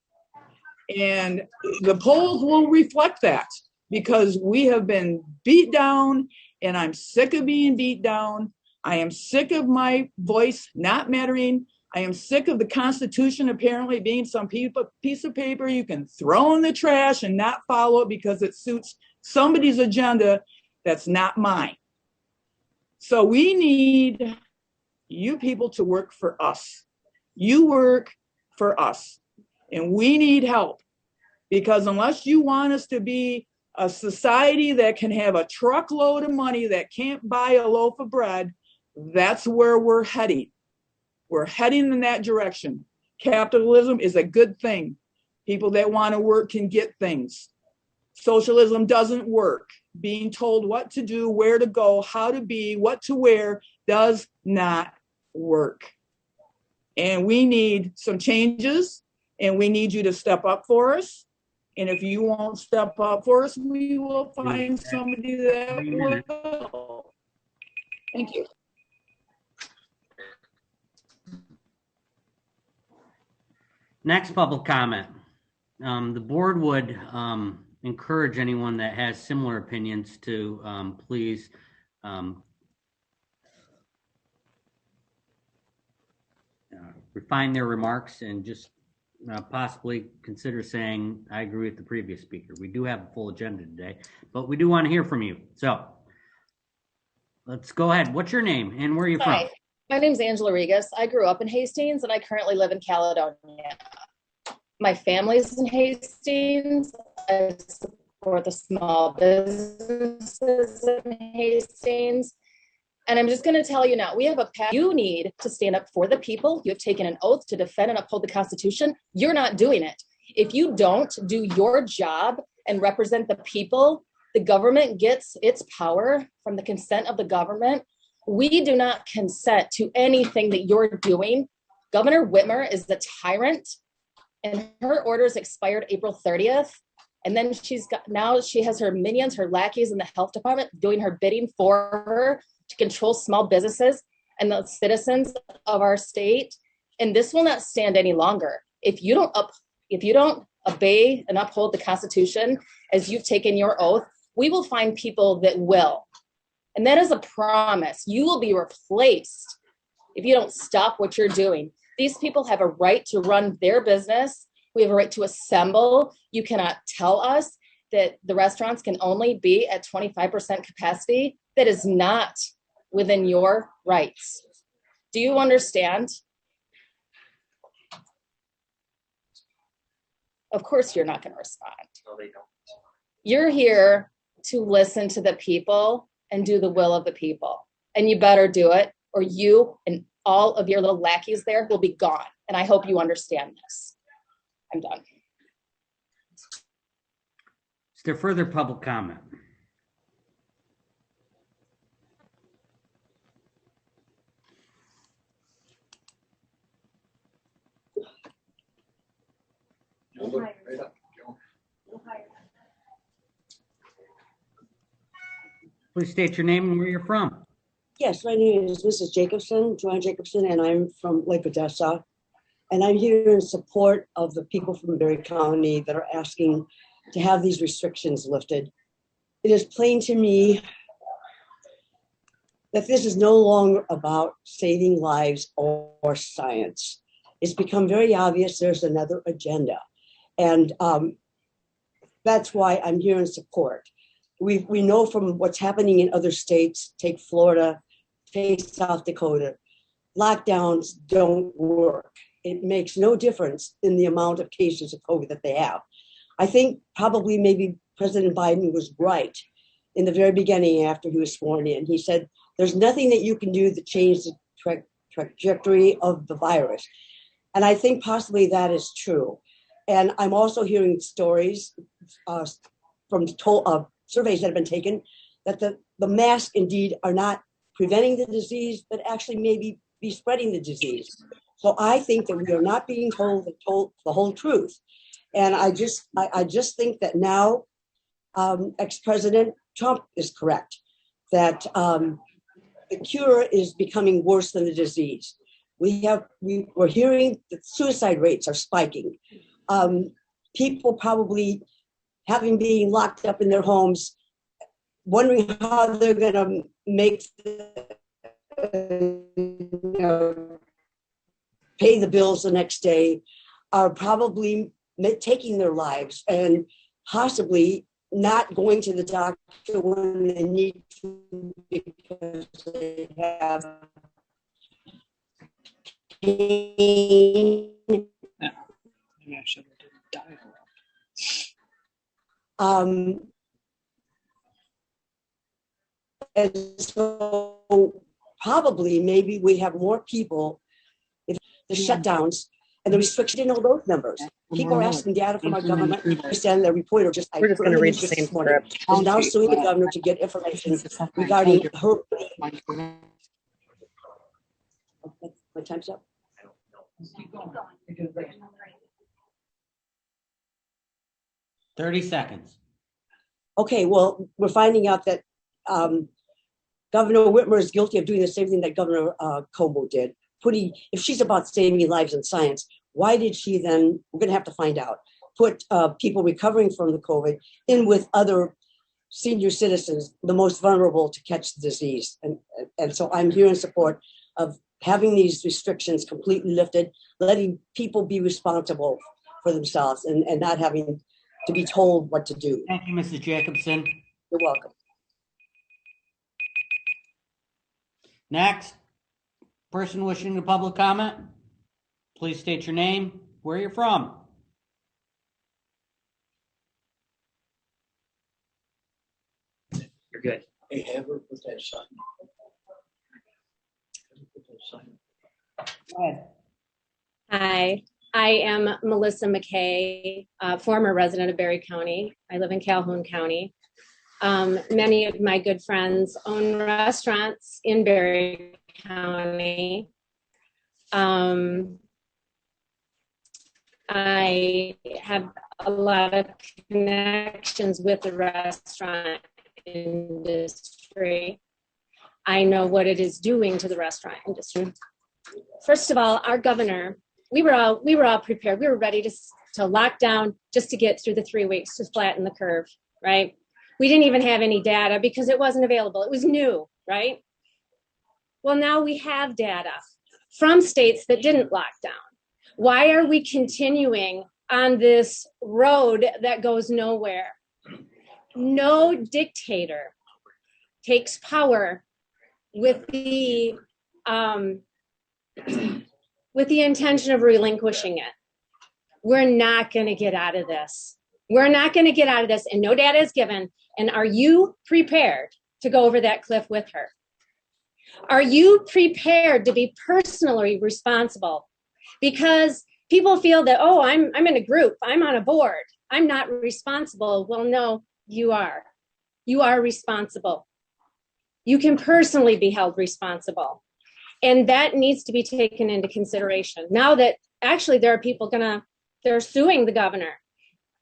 Speaker 4: And the polls will reflect that, because we have been beat down, and I'm sick of being beat down. I am sick of my voice not mattering. I am sick of the Constitution apparently being some piece of paper you can throw in the trash and not follow it because it suits somebody's agenda that's not mine. So we need you people to work for us. You work for us, and we need help, because unless you want us to be a society that can have a truckload of money that can't buy a loaf of bread, that's where we're heading. We're heading in that direction. Capitalism is a good thing. People that want to work can get things. Socialism doesn't work. Being told what to do, where to go, how to be, what to wear does not work. And we need some changes, and we need you to step up for us. And if you won't step up for us, we will find somebody that will. Thank you.
Speaker 1: Next public comment. The board would encourage anyone that has similar opinions to please refine their remarks and just possibly consider saying, I agree with the previous speaker. We do have a full agenda today, but we do want to hear from you. So let's go ahead. What's your name and where are you from?
Speaker 2: Hi, my name's Angela Regas. I grew up in Hastings and I currently live in Caledonia. My family's in Hastings. I support the small businesses in Hastings. And I'm just going to tell you now, we have a path. You need to stand up for the people. You have taken an oath to defend and uphold the Constitution. You're not doing it. If you don't do your job and represent the people, the government gets its power from the consent of the government. We do not consent to anything that you're doing. Governor Whitmer is the tyrant, and her orders expired April 30th. And then now she has her minions, her lackeys in the health department doing her bidding for her to control small businesses and the citizens of our state. And this will not stand any longer. If you don't obey and uphold the Constitution as you've taken your oath, we will find people that will. And that is a promise. You will be replaced if you don't stop what you're doing. These people have a right to run their business. We have a right to assemble. You cannot tell us that the restaurants can only be at 25% capacity. That is not within your rights. Do you understand? Of course you're not going to respond.
Speaker 9: No, they don't.
Speaker 2: You're here to listen to the people and do the will of the people. And you better do it, or you and all of your little lackeys there will be gone. And I hope you understand this. I'm done.
Speaker 1: Is there further public comment? Please state your name and where you're from.
Speaker 22: Yes, my name is Mrs. Jacobson, Joanne Jacobson, and I'm from Lake Odessa. And I'm here in support of the people from Berry County that are asking to have these restrictions lifted. It is plain to me that this is no longer about saving lives or science. It's become very obvious there's another agenda. And that's why I'm here in support. We know from what's happening in other states, take Florida, take South Dakota, lockdowns don't work. It makes no difference in the amount of cases of COVID that they have. I think probably maybe President Biden was right in the very beginning after he was sworn in. He said, there's nothing that you can do to change the trajectory of the virus. And I think possibly that is true. And I'm also hearing stories from surveys that have been taken that the masks indeed are not preventing the disease, but actually maybe be spreading the disease. So I think that we are not being told the whole truth. And I just think that now ex-President Trump is correct, that the cure is becoming worse than the disease. We're hearing that suicide rates are spiking. People probably having been locked up in their homes, wondering how they're going to make pay the bills the next day, are probably taking their lives and possibly not going to the doctor when they need to because they have pain.
Speaker 13: Maybe I should have did diagram.
Speaker 22: And so probably maybe we have more people if the shutdowns and the restriction in all those numbers. People are asking data from our government. We understand the reporter just
Speaker 23: We're just going to read the same script.
Speaker 22: is now suing the governor to get information regarding her. My time's up.
Speaker 1: Keep going. 30 seconds.
Speaker 22: Okay, well, we're finding out that Governor Whitmer is guilty of doing the same thing that Governor Cuomo did. If she's about saving lives in science, why did she then, we're going to have to find out, put people recovering from the COVID in with other senior citizens, the most vulnerable to catch the disease. And so I'm here in support of having these restrictions completely lifted, letting people be responsible for themselves and not having to be told what to do.
Speaker 1: Thank you, Mrs. Jacobson.
Speaker 22: You're welcome.
Speaker 1: Next, person wishing to public comment, please state your name, where you're from.
Speaker 9: You're good.
Speaker 11: Hey, have her put that sign.
Speaker 1: Go ahead.
Speaker 5: Hi, I am Melissa McKay, former resident of Berry County. I live in Calhoun County. Many of my good friends own restaurants in Berry County. I have a lot of connections with the restaurant industry. I know what it is doing to the restaurant industry. First of all, our governor, we were all prepared. We were ready to lock down just to get through the 3 weeks to flatten the curve, right? We didn't even have any data because it wasn't available. It was new, right? Well, now we have data from states that didn't lock down. Why are we continuing on this road that goes nowhere? No dictator takes power with the intention of relinquishing it. We're not going to get out of this. We're not going to get out of this, and no data is given. And are you prepared to go over that cliff with her? Are you prepared to be personally responsible? Because people feel that, oh, I'm in a group, I'm on a board, I'm not responsible. Well, no, you are. You are responsible. You can personally be held responsible. And that needs to be taken into consideration. Now that actually there are people they're suing the governor.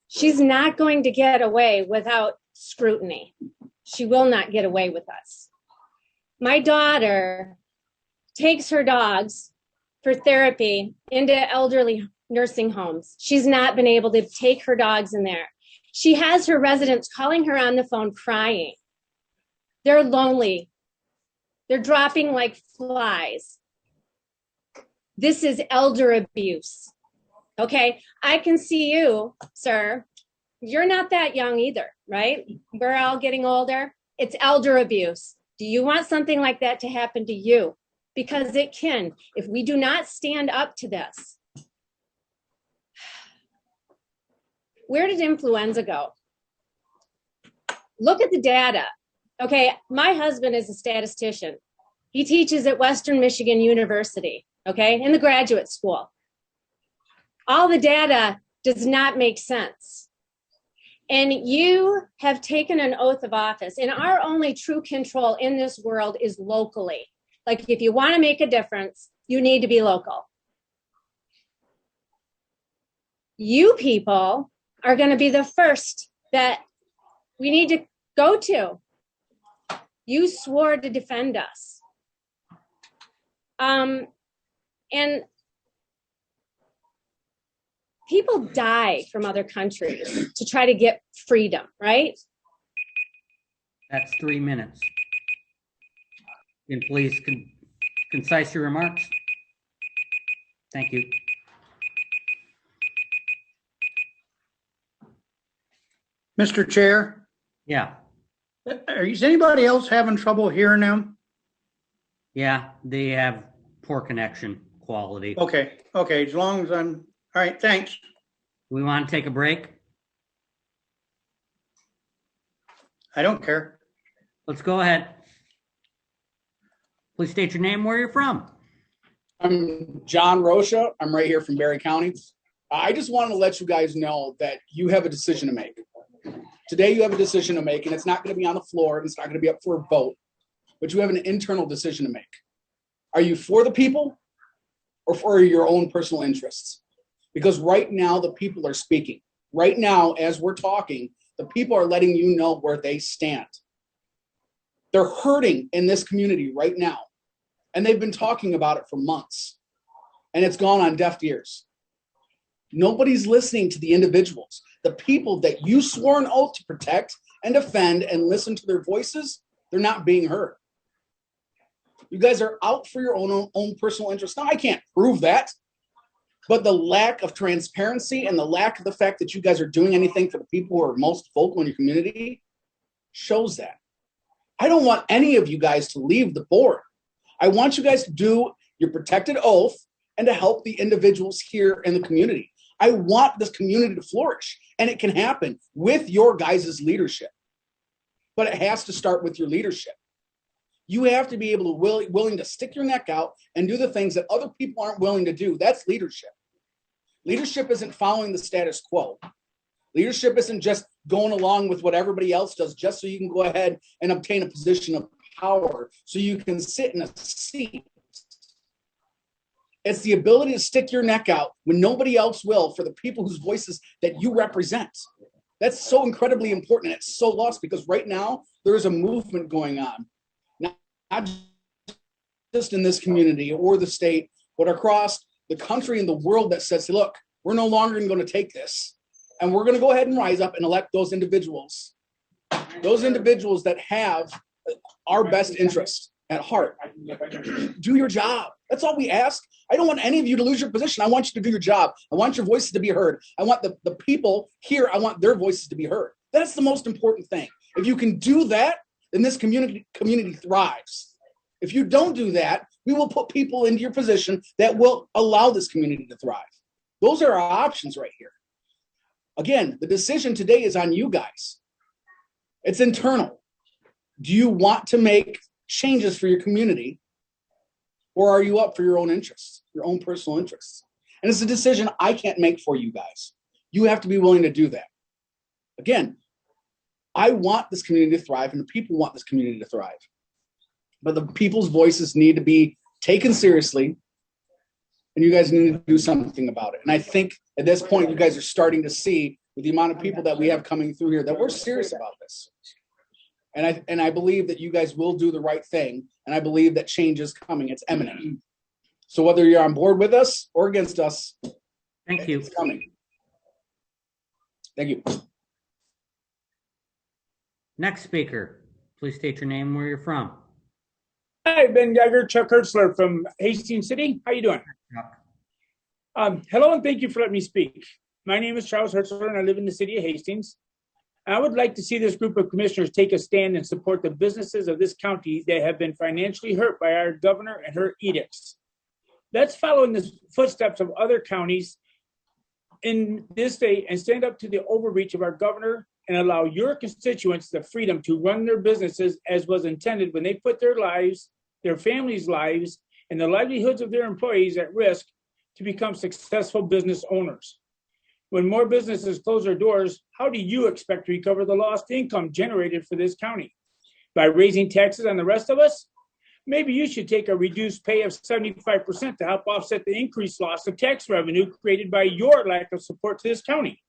Speaker 5: She's not going to get away without scrutiny. She will not get away with us. My daughter takes her dogs for therapy into elderly nursing homes. She's not been able to take her dogs in there. She has her residents calling her on the phone crying. They're lonely. They're dropping like flies. This is elder abuse. Okay, I can see you, sir. You're not that young either, right? We're all getting older. It's elder abuse. Do you want something like that to happen to you? Because it can, if we do not stand up to this. Where did influenza go? Look at the data. Okay, my husband is a statistician. He teaches at Western Michigan University, okay, in the graduate school. All the data does not make sense. And you have taken an oath of office, and our only true control in this world is locally. Like, if you want to make a difference, you need to be local. You people are going to be the first that we need to go to. You swore to defend us. And people die from other countries to try to get freedom, right?
Speaker 1: That's 3 minutes. And please concise your remarks. Thank you.
Speaker 6: Mr. Chair?
Speaker 1: Yeah.
Speaker 6: Is anybody else having trouble hearing them?
Speaker 1: Yeah, they have poor connection quality.
Speaker 6: Okay, as long as I'm, all right, thanks.
Speaker 1: We want to take a break?
Speaker 6: I don't care.
Speaker 1: Let's go ahead. Please state your name, where you're from.
Speaker 23: I'm John Rocha. I'm right here from Berry County. I just wanted to let you guys know that you have a decision to make. Today you have a decision to make, and it's not going to be on the floor, and it's not going to be up for a vote, but you have an internal decision to make. Are you for the people or for your own personal interests? Because right now the people are speaking. Right now, as we're talking, the people are letting you know where they stand. They're hurting in this community right now, and they've been talking about it for months, and it's gone on deaf ears. Nobody's listening to the individuals, the people that you swore an oath to protect and defend and listen to their voices. They're not being heard. You guys are out for your own personal interest. Now, I can't prove that, but the lack of transparency and the lack of the fact that you guys are doing anything for the people who are most vocal in your community shows that. I don't want any of you guys to leave the board. I want you guys to do your protected oath and to help the individuals here in the community. I want this community to flourish, and it can happen with your guys' leadership. But it has to start with your leadership. You have to be able to willing to stick your neck out and do the things that other people aren't willing to do. That's leadership. Leadership isn't following the status quo. Leadership isn't just going along with what everybody else does just so you can go ahead and obtain a position of power so you can sit in a seat. It's the ability to stick your neck out when nobody else will for the people whose voices that you represent. That's so incredibly important. And it's so lost because right now there is a movement going on, not just in this community or the state, but across the country and the world that says, look, we're no longer going to take this. And we're going to go ahead and rise up and elect those individuals that have our best interest at heart. Do your job. That's all we ask. I don't want any of you to lose your position. I want you to do your job. I want your voices to be heard. I want the people here, I want their voices to be heard. That's the most important thing. If you can do that, then this community thrives. If you don't do that, we will put people into your position that will allow this community to thrive. Those are our options right here. Again, the decision today is on you guys. It's internal. Do you want to make changes for your community, or are you up for your own interests, your own personal interests? And it's a decision I can't make for you guys. You have to be willing to do that. Again, I want this community to thrive, and the people want this community to thrive. But the people's voices need to be taken seriously, and you guys need to do something about it. And I think at this point, you guys are starting to see with the amount of people that we have coming through here that we're serious about this. And I believe that you guys will do the right thing. And I believe that change is coming. It's imminent. So whether you're on board with us or against us,
Speaker 1: thank you.
Speaker 23: It's coming. Thank you.
Speaker 1: Next speaker, please state your name and where you're from.
Speaker 3: Hi, Ben Geiger, Chuck Hertzler from Hastings City. How you doing? Hello, and thank you for letting me speak. My name is Charles Hertzler, and I live in the city of Hastings. I would like to see this group of commissioners take a stand and support the businesses of this county that have been financially hurt by our governor and her edicts. Let's follow in the footsteps of other counties in this state and stand up to the overreach of our governor and allow your constituents the freedom to run their businesses as was intended when they put their lives, their families' lives, and the livelihoods of their employees at risk to become successful business owners. When more businesses close their doors, how do you expect to recover the lost income generated for this county? By raising taxes on the rest of us? Maybe you should take a reduced pay of 75% to help offset the increased loss of tax revenue created by your lack of support to this county.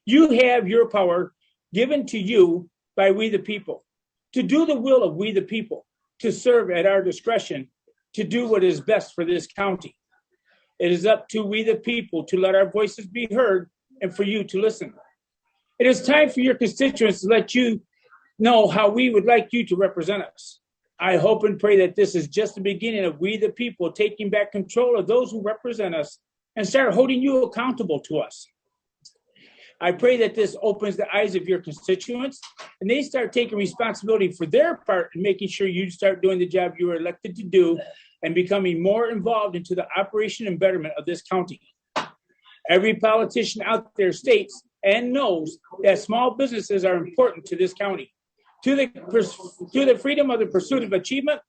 Speaker 3: You have your power given to you by we the people, to do the will of we the people, to serve at our discretion, to do what is best for this county. It is up to we the people to let our voices be heard and for you to listen. It is time for your constituents to let you know how we would like you to represent us. I hope and pray that this is just the beginning of we the people taking back control of those who represent us and start holding you accountable to us. I pray that this opens the eyes of your constituents and they start taking responsibility for their part in making sure you start doing the job you were elected to do and becoming more involved into the operation and betterment of this county. Every politician out there states and knows that small businesses are important to this county, to the freedom of the pursuit of achievement,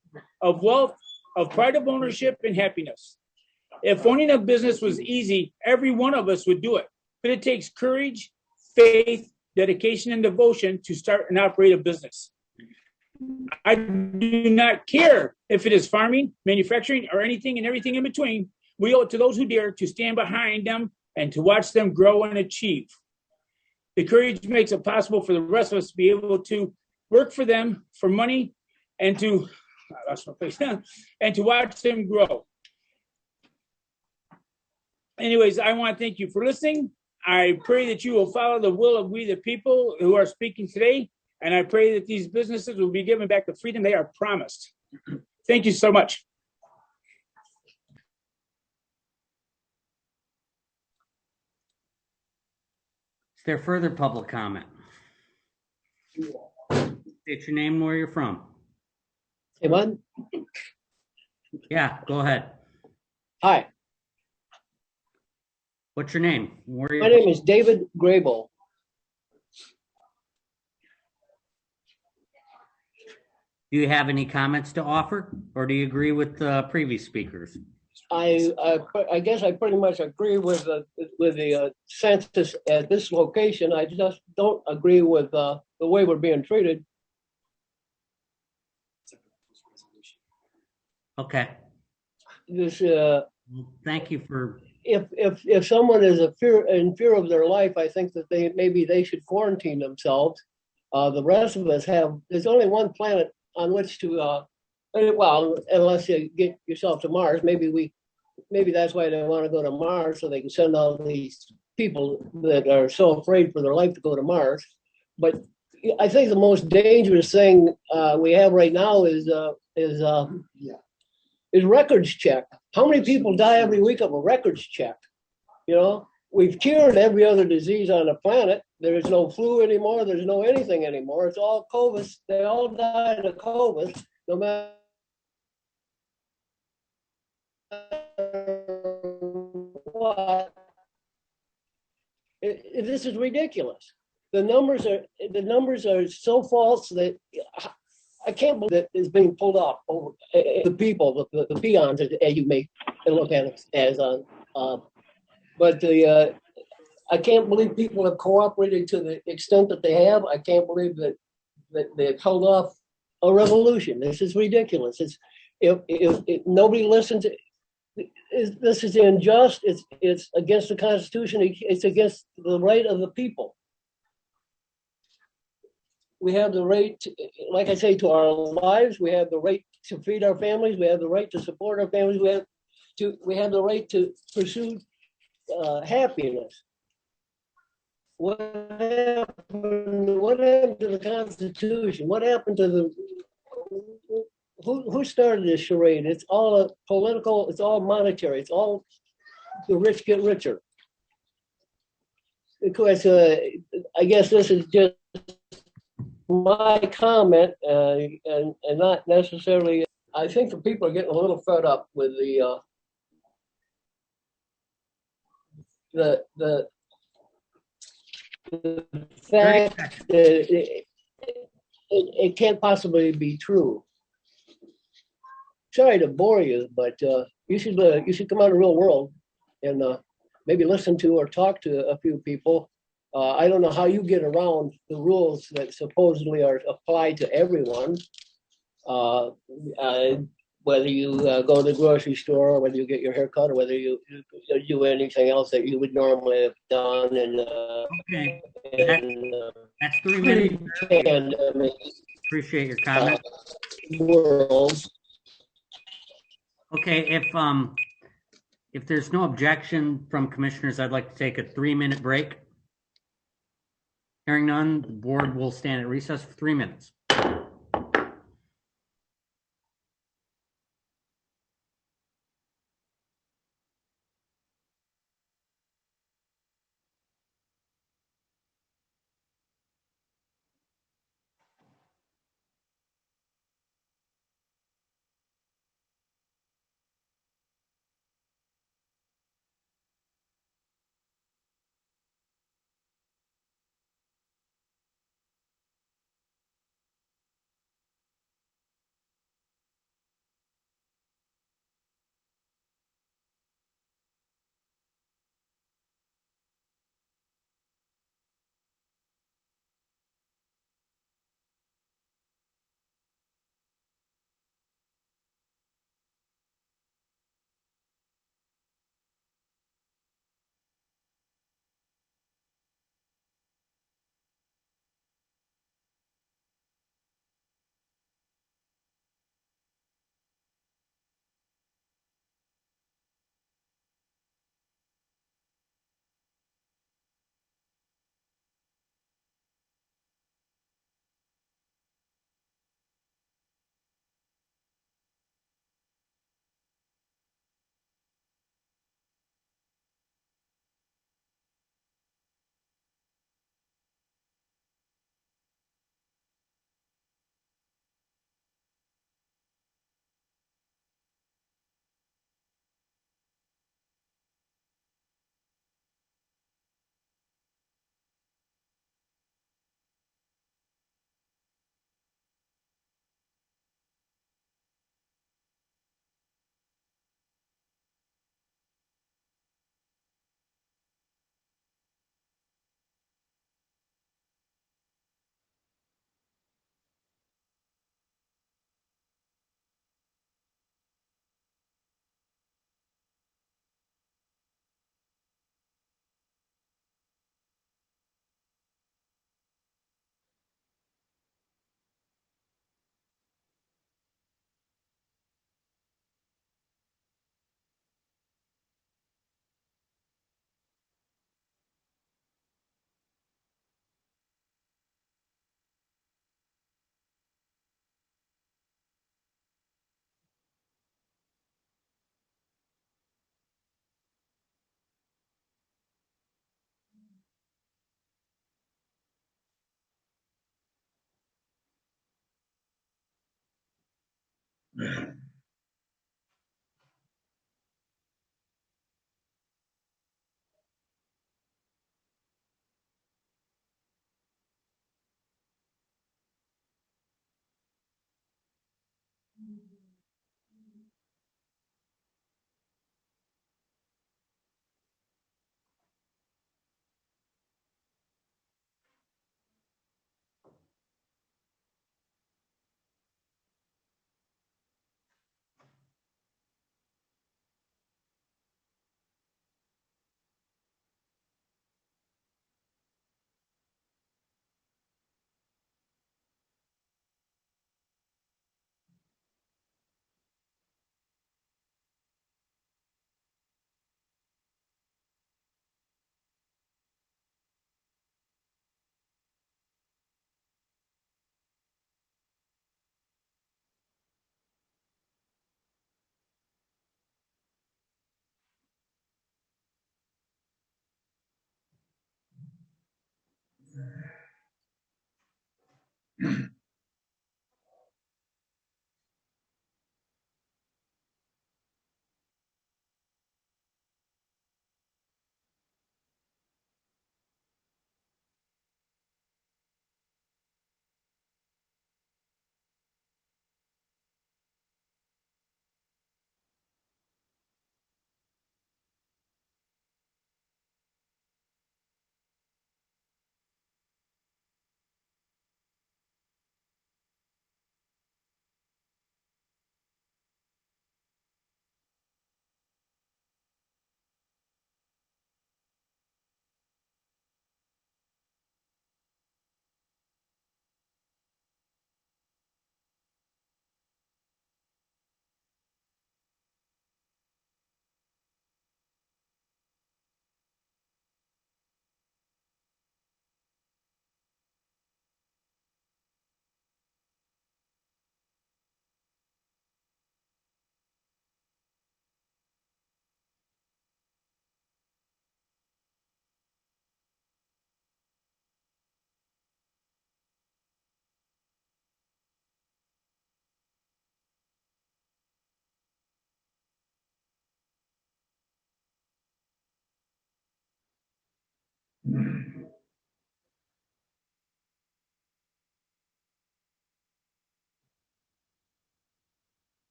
Speaker 3: of wealth, of pride of ownership and happiness. If owning a business was easy, every one of us would do it. But it takes courage, faith, dedication, and devotion to start and operate a business. I do not care if it is farming, manufacturing, or anything and everything in between. We owe it to those who dare to stand behind them and to watch them grow and achieve. The courage makes it possible for the rest of us to be able to work for them for money and to, and to watch them grow. Anyways, I want to thank you for listening. I pray that you will follow the will of we the people who are speaking today. And I pray that these businesses will be given back the freedom they are promised. Thank you so much.
Speaker 1: Is there further public comment? State your name and where you're from.
Speaker 7: Hey, bud.
Speaker 1: Yeah, go ahead.
Speaker 7: Hi,
Speaker 1: What's your name? Where are you
Speaker 7: my name is David Grable.
Speaker 1: Do you have any comments to offer, or do you agree with the previous speakers?
Speaker 7: I guess I pretty much agree with the census at this location. I just don't agree with the way we're being treated.
Speaker 1: Okay.
Speaker 7: This
Speaker 1: Thank you for.
Speaker 7: if someone is in fear of their life, I think that maybe they should quarantine themselves. The rest of us have. There's only one planet on which to. Well, unless you get yourself to Mars, maybe that's why they want to go to Mars, so they can send all these people that are so afraid for their life to go to Mars. But I think the most dangerous thing we have right now is records check. How many people die every week of a records check? You know, we've cured every other disease on the planet. There is no flu anymore. There's no anything anymore. It's all COVID. They all died of COVID, no matter what. This is ridiculous. The numbers are so false that I can't believe that it's being pulled off over the people, the peons, as you may look at it as. But I can't believe people have cooperated to the extent that they have. I can't believe that they've held off a revolution. This is ridiculous. It's if nobody listens. This is unjust. It's against the Constitution. It's against the right of the people. We have the right, like I say, to our lives. We have the right to feed our families. We have the right to support our families. We have the right to pursue happiness. What happened to the Constitution? What happened to the? Who started this charade? It's all political. It's all monetary. It's all the rich get richer. Of course, I guess this is just my comment, and not necessarily. I think the people are getting a little fed up with the fact that it can't possibly be true. Sorry to bore you, but you should come out in the real world and maybe listen to or talk to a few people. I don't know how you get around the rules that supposedly are applied to everyone. Whether you go to the grocery store, or whether you get your hair cut, or whether you do anything else that you would normally have done. And
Speaker 1: okay, that's 3 minutes. Appreciate your comment.
Speaker 7: World.
Speaker 1: Okay, if there's no objection from commissioners, I'd like to take a 3-minute break. Hearing none, the board will stand at recess for 3 minutes.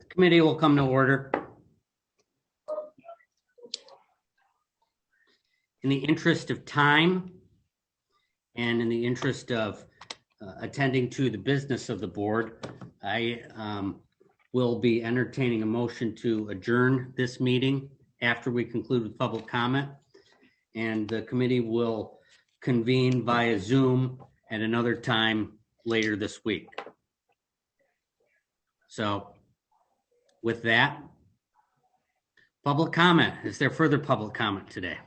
Speaker 1: Committee will come to order. In the interest of time and in the interest of attending to the business of the board, I will be entertaining a motion to adjourn this meeting after we conclude with public comment. And the committee will convene via Zoom at another time later this week. So with that, public comment. Is there further public comment today?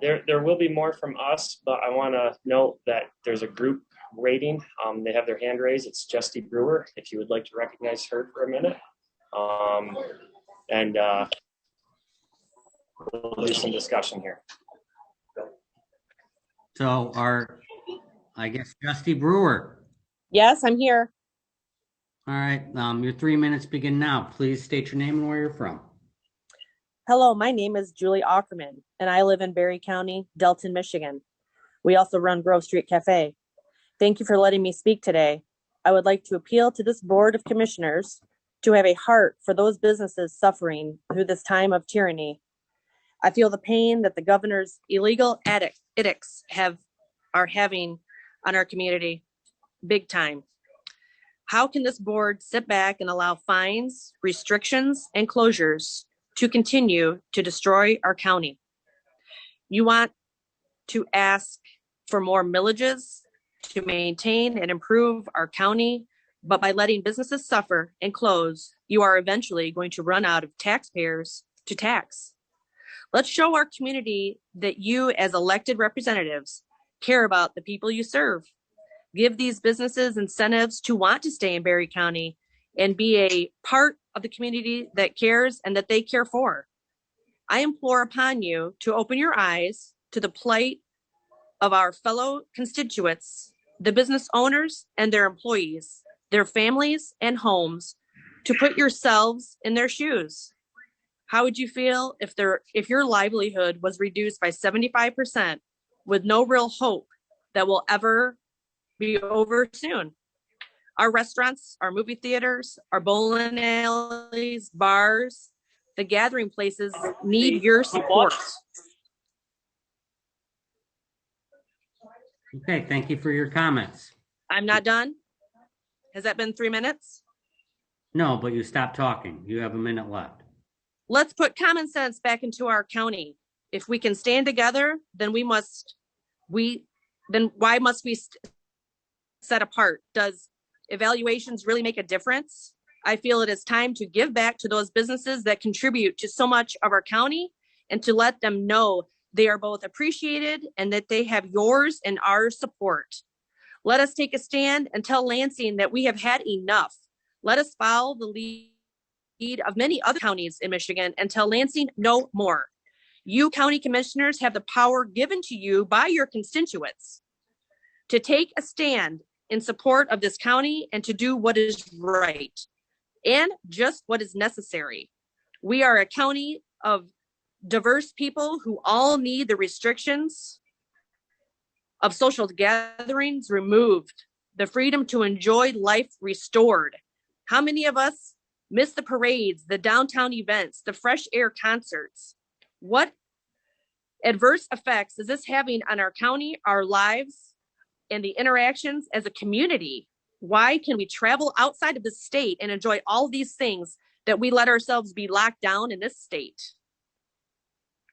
Speaker 9: There will be more from us, but I want to note that there's a group waiting. They have their hand raised. It's Justy Brewer. If you would like to recognize her for a minute. We'll do some discussion here.
Speaker 1: So I guess, Justy Brewer.
Speaker 8: Yes, I'm here.
Speaker 1: All right, your 3 minutes begin now. Please state your name and where you're from.
Speaker 8: Hello, my name is Julie Ackerman, and I live in Berry County, Delton, Michigan. We also run Grove Street Cafe. Thank you for letting me speak today. I would like to appeal to this Board of Commissioners to have a heart for those businesses suffering through this time of tyranny. I feel the pain that the governor's illegal edicts are having on our community, big time. How can this board sit back and allow fines, restrictions, and closures to continue to destroy our county? You want to ask for more millages to maintain and improve our county, but by letting businesses suffer and close, you are eventually going to run out of taxpayers to tax. Let's show our community that you, as elected representatives, care about the people you serve. Give these businesses incentives to want to stay in Berry County and be a part of the community that cares and that they care for. I implore upon you to open your eyes to the plight of our fellow constituents, the business owners and their employees, their families and homes, to put yourselves in their shoes. How would you feel if your livelihood was reduced by 75% with no real hope that will ever be over soon? Our restaurants, our movie theaters, our bowling alleys, bars, the gathering places need your support.
Speaker 1: Okay, thank you for your comments.
Speaker 8: I'm not done. Has that been 3 minutes?
Speaker 1: No, but you stopped talking. You have a minute left.
Speaker 8: Let's put common sense back into our county. If we can stand together, then why must we set apart? Does evaluations really make a difference? I feel it is time to give back to those businesses that contribute to so much of our county and to let them know they are both appreciated and that they have yours and our support. Let us take a stand and tell Lansing that we have had enough. Let us follow the lead of many other counties in Michigan and tell Lansing no more. You county commissioners have the power given to you by your constituents to take a stand in support of this county and to do what is right and just what is necessary. We are a county of diverse people who all need the restrictions of social gatherings removed, the freedom to enjoy life restored. How many of us miss the parades, the downtown events, the fresh air concerts? What adverse effects is this having on our county, our lives, and the interactions as a community? Why can we travel outside of the state and enjoy all these things that we let ourselves be locked down in this state?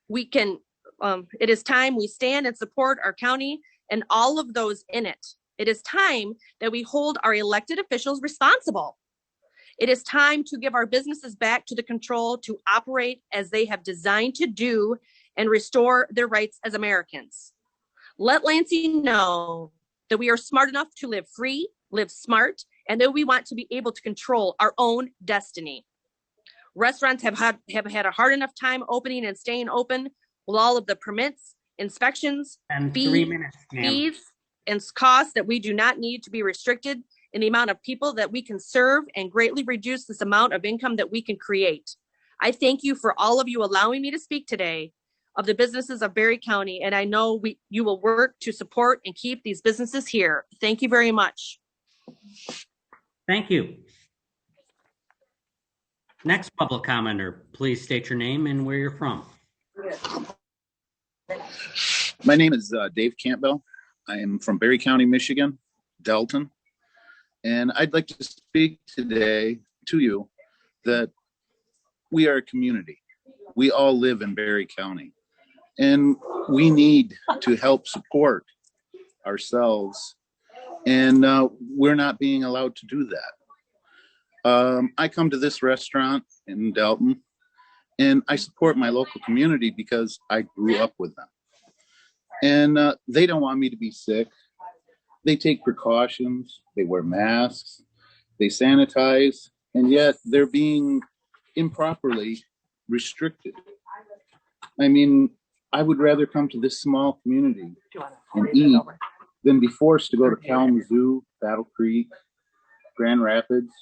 Speaker 8: We can, it is time we stand and support our county and all of those in it. It is time that we hold our elected officials responsible. It is time to give our businesses back to the control to operate as they have designed to do and restore their rights as Americans. Let Lansing know that we are smart enough to live free, live smart, and that we want to be able to control our own destiny. Restaurants have had a hard enough time opening and staying open with all of the permits, inspections,
Speaker 1: And 3 minutes, ma'am.
Speaker 8: fees, and costs that we do not need to be restricted in the amount of people that we can serve and greatly reduce this amount of income that we can create. I thank you for all of you allowing me to speak today of the businesses of Berry County, and I know you will work to support and keep these businesses here. Thank you very much.
Speaker 1: Thank you. Next public commenter, please state your name and where you're from.
Speaker 12: My name is Dave Campbell. I am from Berry County, Michigan, Delton. And I'd like to speak today to you that we are a community. We all live in Berry County. And we need to help support ourselves. And we're not being allowed to do that. I come to this restaurant in Delton, and I support my local community because I grew up with them. And they don't want me to be sick. They take precautions, they wear masks, they sanitize, and yet they're being improperly restricted. I mean, I would rather come to this small community and eat than be forced to go to Kalamazoo, Battle Creek, Grand Rapids.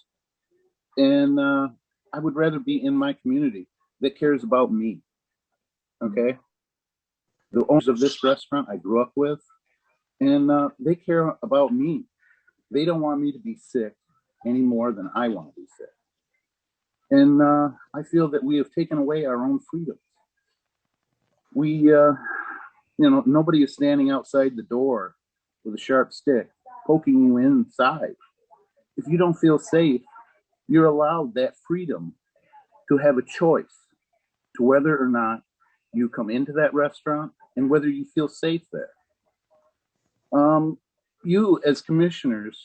Speaker 12: And I would rather be in my community that cares about me. Okay? The owners of this restaurant I grew up with, and they care about me. They don't want me to be sick any more than I want to be sick. And I feel that we have taken away our own freedoms. We, nobody is standing outside the door with a sharp stick poking you inside. If you don't feel safe, you're allowed that freedom to have a choice to whether or not you come into that restaurant and whether you feel safe there. You as commissioners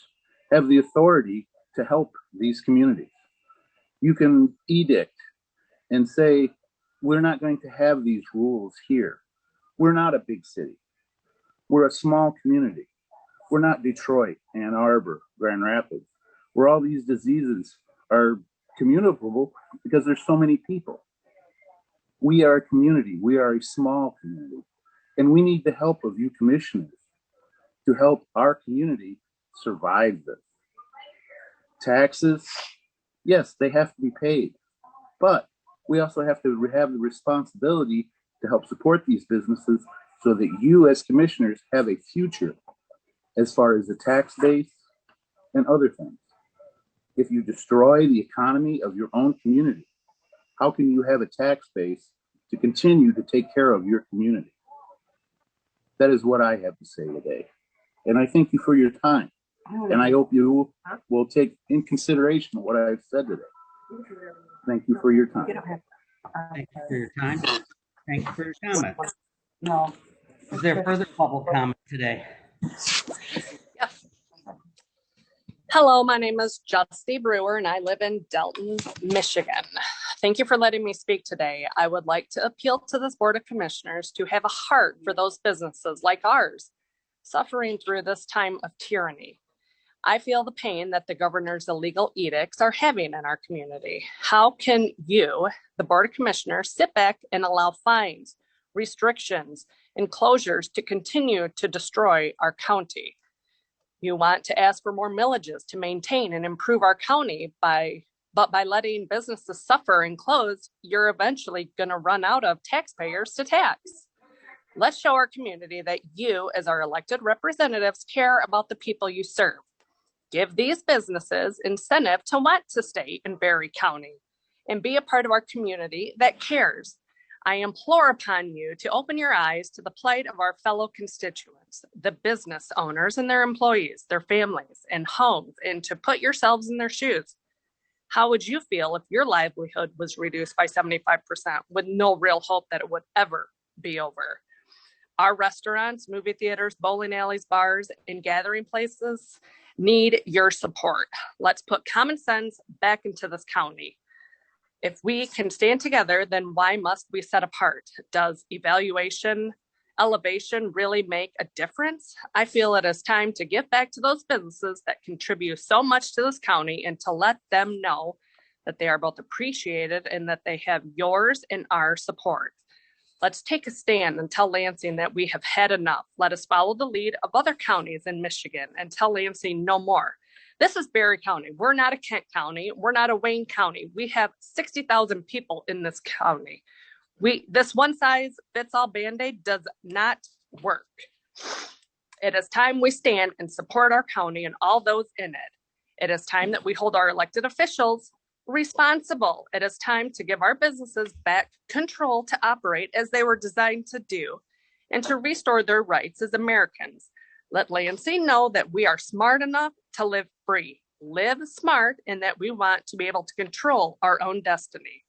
Speaker 12: have the authority to help these communities. You can edict and say, we're not going to have these rules here. We're not a big city. We're a small community. We're not Detroit, Ann Arbor, Grand Rapids, where all these diseases are communicable because there's so many people. We are a community. We are a small community. And we need the help of you commissioners to help our community survive this. Taxes, yes, they have to be paid, but we also have to have the responsibility to help support these businesses so that you as commissioners have a future as far as the tax base and other things. If you destroy the economy of your own community, how can you have a tax base to continue to take care of your community? That is what I have to say today. And I thank you for your time. And I hope you will take in consideration what I've said today. Thank you for your time.
Speaker 1: Thank you for your time. Thank you for your comment. No. Is there further public comment today?
Speaker 14: Hello, my name is Justy Brewer and I live in Delton, Michigan. Thank you for letting me speak today. I would like to appeal to this Board of Commissioners to have a heart for those businesses like ours suffering through this time of tyranny. I feel the pain that the governor's illegal edicts are having in our community. How can you, the Board of Commissioners, sit back and allow fines, restrictions, and closures to continue to destroy our county? You want to ask for more millages to maintain and improve our county, but by letting businesses suffer and close, you're eventually going to run out of taxpayers to tax. Let's show our community that you, as our elected representatives, care about the people you serve. Give these businesses incentive to want to stay in Berry County and be a part of our community that cares. I implore upon you to open your eyes to the plight of our fellow constituents, the business owners and their employees, their families and homes, and to put yourselves in their shoes. How would you feel if your livelihood was reduced by 75% with no real hope that it would ever be over? Our restaurants, movie theaters, bowling alleys, bars, and gathering places need your support. Let's put common sense back into this county. If we can stand together, then why must we set apart? Does elevation really make a difference? I feel it is time to give back to those businesses that contribute so much to this county and to let them know that they are both appreciated and that they have yours and our support. Let's take a stand and tell Lansing that we have had enough. Let us follow the lead of other counties in Michigan and tell Lansing no more. This is Berry County. We're not a Kent County. We're not a Wayne County. We have 60,000 people in this county. This one size fits all Band-Aid does not work. It is time we stand and support our county and all those in it. It is time that we hold our elected officials responsible. It is time to give our businesses back control to operate as they were designed to do and to restore their rights as Americans. Let Lansing know that we are smart enough to live free, live smart, and that we want to be able to control our own destiny.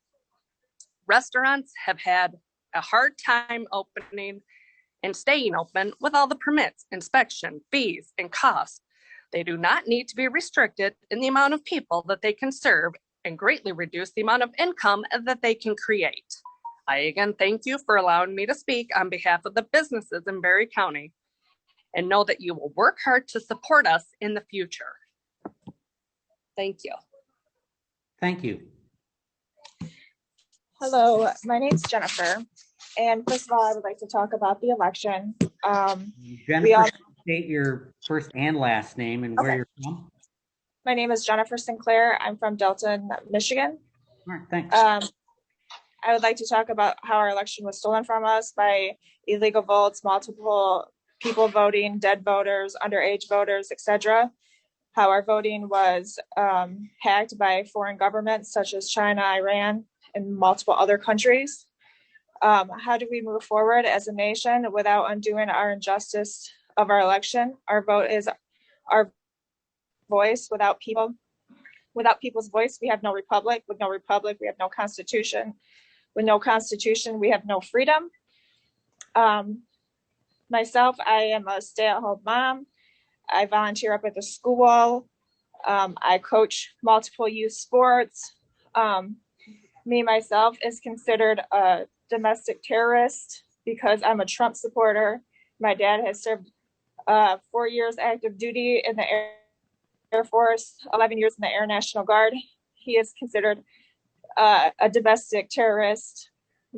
Speaker 14: Restaurants have had a hard time opening and staying open with all the permits, inspection, fees, and costs. They do not need to be restricted in the amount of people that they can serve and greatly reduce the amount of income that they can create. I again thank you for allowing me to speak on behalf of the businesses in Berry County and know that you will work hard to support us in the future. Thank you.
Speaker 1: Thank you.
Speaker 15: Hello, my name's Jennifer. And first of all, I would like to talk about the election.
Speaker 1: Jennifer, state your first and last name and where you're from.
Speaker 15: My name is Jennifer Sinclair. I'm from Delton, Michigan.
Speaker 1: All right, thanks.
Speaker 15: I would like to talk about how our election was stolen from us by illegal votes, multiple people voting, dead voters, underage voters, etc. How our voting was hacked by foreign governments such as China, Iran, and multiple other countries. How do we move forward as a nation without undoing our injustice of our election? Our vote is our voice. Without people's voice, we have no republic. With no republic, we have no constitution. With no constitution, we have no freedom. Myself, I am a stay-at-home mom. I volunteer up at the school. I coach multiple youth sports. Me, myself, is considered a domestic terrorist because I'm a Trump supporter. My dad has served 4 years active duty in the Air Force, 11 years in the Air National Guard. He is considered a domestic terrorist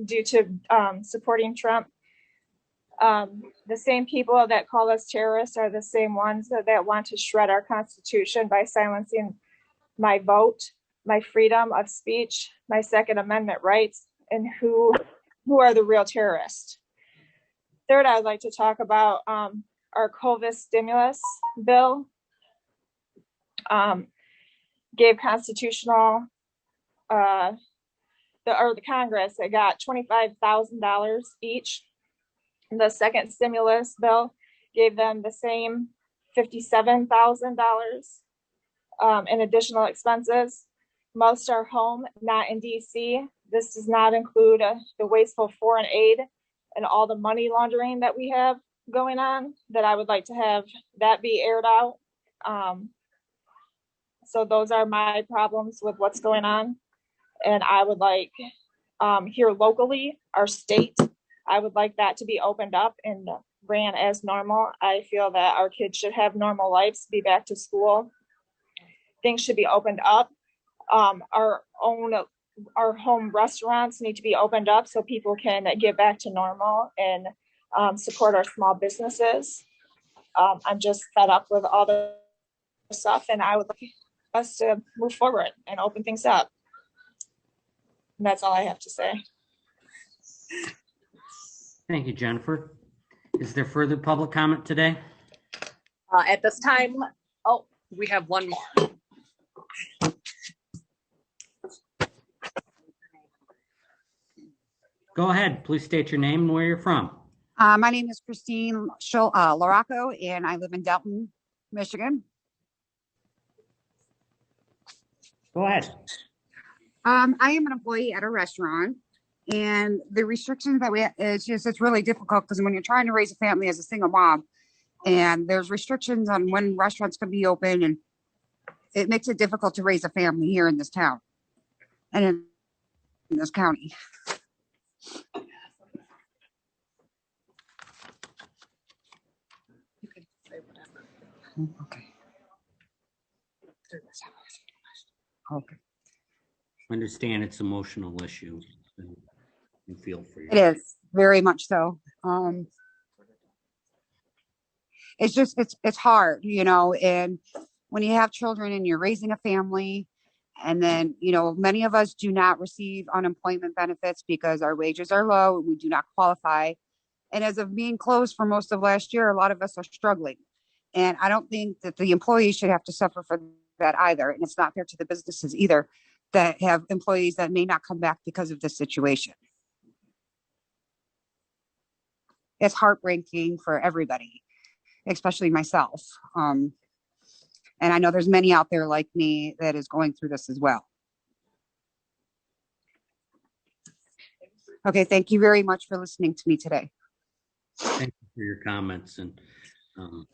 Speaker 15: due to supporting Trump. The same people that call us terrorists are the same ones that want to shred our Constitution by silencing my vote, my freedom of speech, my Second Amendment rights, and who are the real terrorists. Third, I'd like to talk about our COVID stimulus bill. Gave constitutional, the Congress, it got $25,000 each. The second stimulus bill gave them the same $57,000 in additional expenses. Most are home, not in DC. This does not include the wasteful foreign aid and all the money laundering that we have going on, that I would like to have that be aired out. So those are my problems with what's going on. And I would like here locally, our state, I would like that to be opened up and ran as normal. I feel that our kids should have normal lives, be back to school. Things should be opened up. Our home restaurants need to be opened up so people can get back to normal and support our small businesses. I'm just fed up with all the stuff, and I would like us to move forward and open things up. And that's all I have to say.
Speaker 1: Thank you, Jennifer. Is there further public comment today?
Speaker 14: At this time, we have one more.
Speaker 1: Go ahead. Please state your name and where you're from.
Speaker 16: My name is Christine Laraco, and I live in Delton, Michigan.
Speaker 1: Go ahead.
Speaker 16: I am an employee at a restaurant, and the restrictions that it's really difficult because when you're trying to raise a family as a single mom, and there's restrictions on when restaurants can be open, and it makes it difficult to raise a family here in this town and in this county. Okay. Okay.
Speaker 1: Understand it's an emotional issue. And feel for you.
Speaker 16: It is very much so. It's hard, and when you have children and you're raising a family, and then, many of us do not receive unemployment benefits because our wages are low and we do not qualify. And as of being closed for most of last year, a lot of us are struggling. And I don't think that the employees should have to suffer for that either. And it's not fair to the businesses either that have employees that may not come back because of this situation. It's heartbreaking for everybody, especially myself. And I know there's many out there like me that is going through this as well. Okay, thank you very much for listening to me today.
Speaker 1: Thank you for your comments, and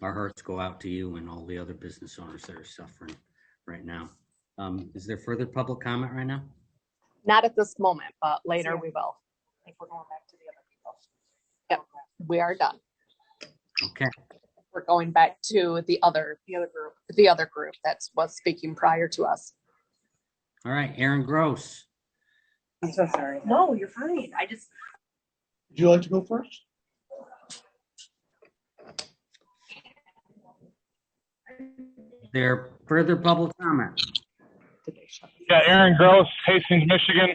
Speaker 1: our hearts go out to you and all the other business owners that are suffering right now. Is there further public comment right now?
Speaker 14: Not at this moment, but later we will. I think we're going back to the other people. Yep, we are done.
Speaker 1: Okay.
Speaker 14: We're going back to the other group that was speaking prior to us.
Speaker 1: All right, Aaron Gross.
Speaker 17: I'm so sorry.
Speaker 14: No, you're fine.
Speaker 11: Would you like to go first?
Speaker 1: There further public comment?
Speaker 18: Yeah, Aaron Gross, Hastings, Michigan.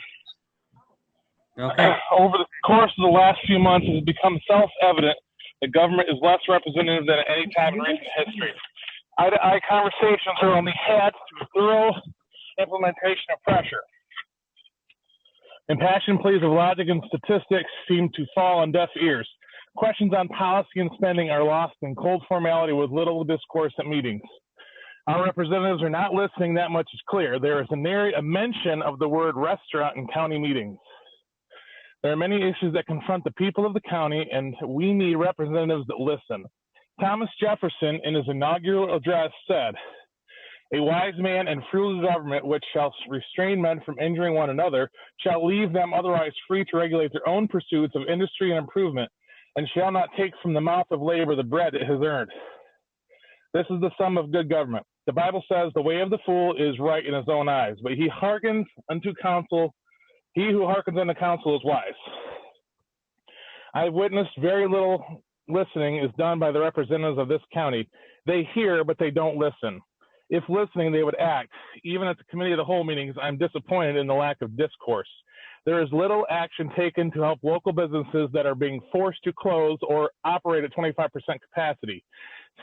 Speaker 1: Okay.
Speaker 18: Over the course of the last few months, it has become self-evident the government is less representative than at any time in recent history. Eye-to-eye conversations are only had through thorough implementation of pressure. Impassioned pleas of logic and statistics seem to fall on deaf ears. Questions on policy and spending are lost in cold formality with little discourse at meetings. Our representatives are not listening, that much is clear. There is a mention of the word restaurant in county meetings. There are many issues that confront the people of the county, and we need representatives that listen. Thomas Jefferson, in his inaugural address, said, A wise man and frugal government, which shall restrain men from injuring one another, shall leave them otherwise free to regulate their own pursuits of industry and improvement, and shall not take from the mouth of labor the bread it has earned. This is the sum of good government. The Bible says the way of the fool is right in his own eyes, but he who hearkens unto counsel is wise. I've witnessed very little listening is done by the representatives of this county. They hear, but they don't listen. If listening, they would act. Even at the committee of the whole meetings, I'm disappointed in the lack of discourse. There is little action taken to help local businesses that are being forced to close or operate at 25% capacity.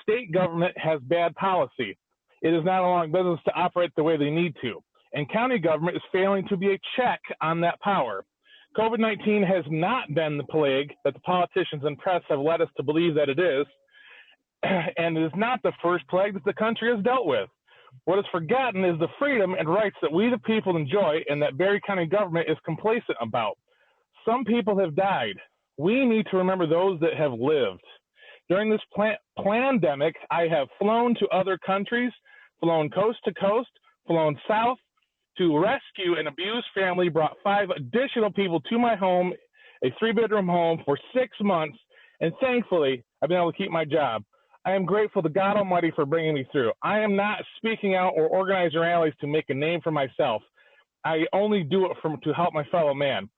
Speaker 18: State government has bad policy. It is not allowing business to operate the way they need to. And county government is failing to be a check on that power. COVID-19 has not been the plague that the politicians and press have led us to believe that it is, and it is not the first plague that the country has dealt with. What is forgotten is the freedom and rights that we the people enjoy and that Berry County government is complacent about. Some people have died. We need to remember those that have lived. During this pandemic, I have flown to other countries, flown coast to coast, flown south to rescue an abused family, brought 5 additional people to my home, a 3-bedroom home for 6 months, and thankfully, I've been able to keep my job. I am grateful to God Almighty for bringing me through. I am not speaking out or organizing rallies to make a name for myself. I only do it to help my fellow man.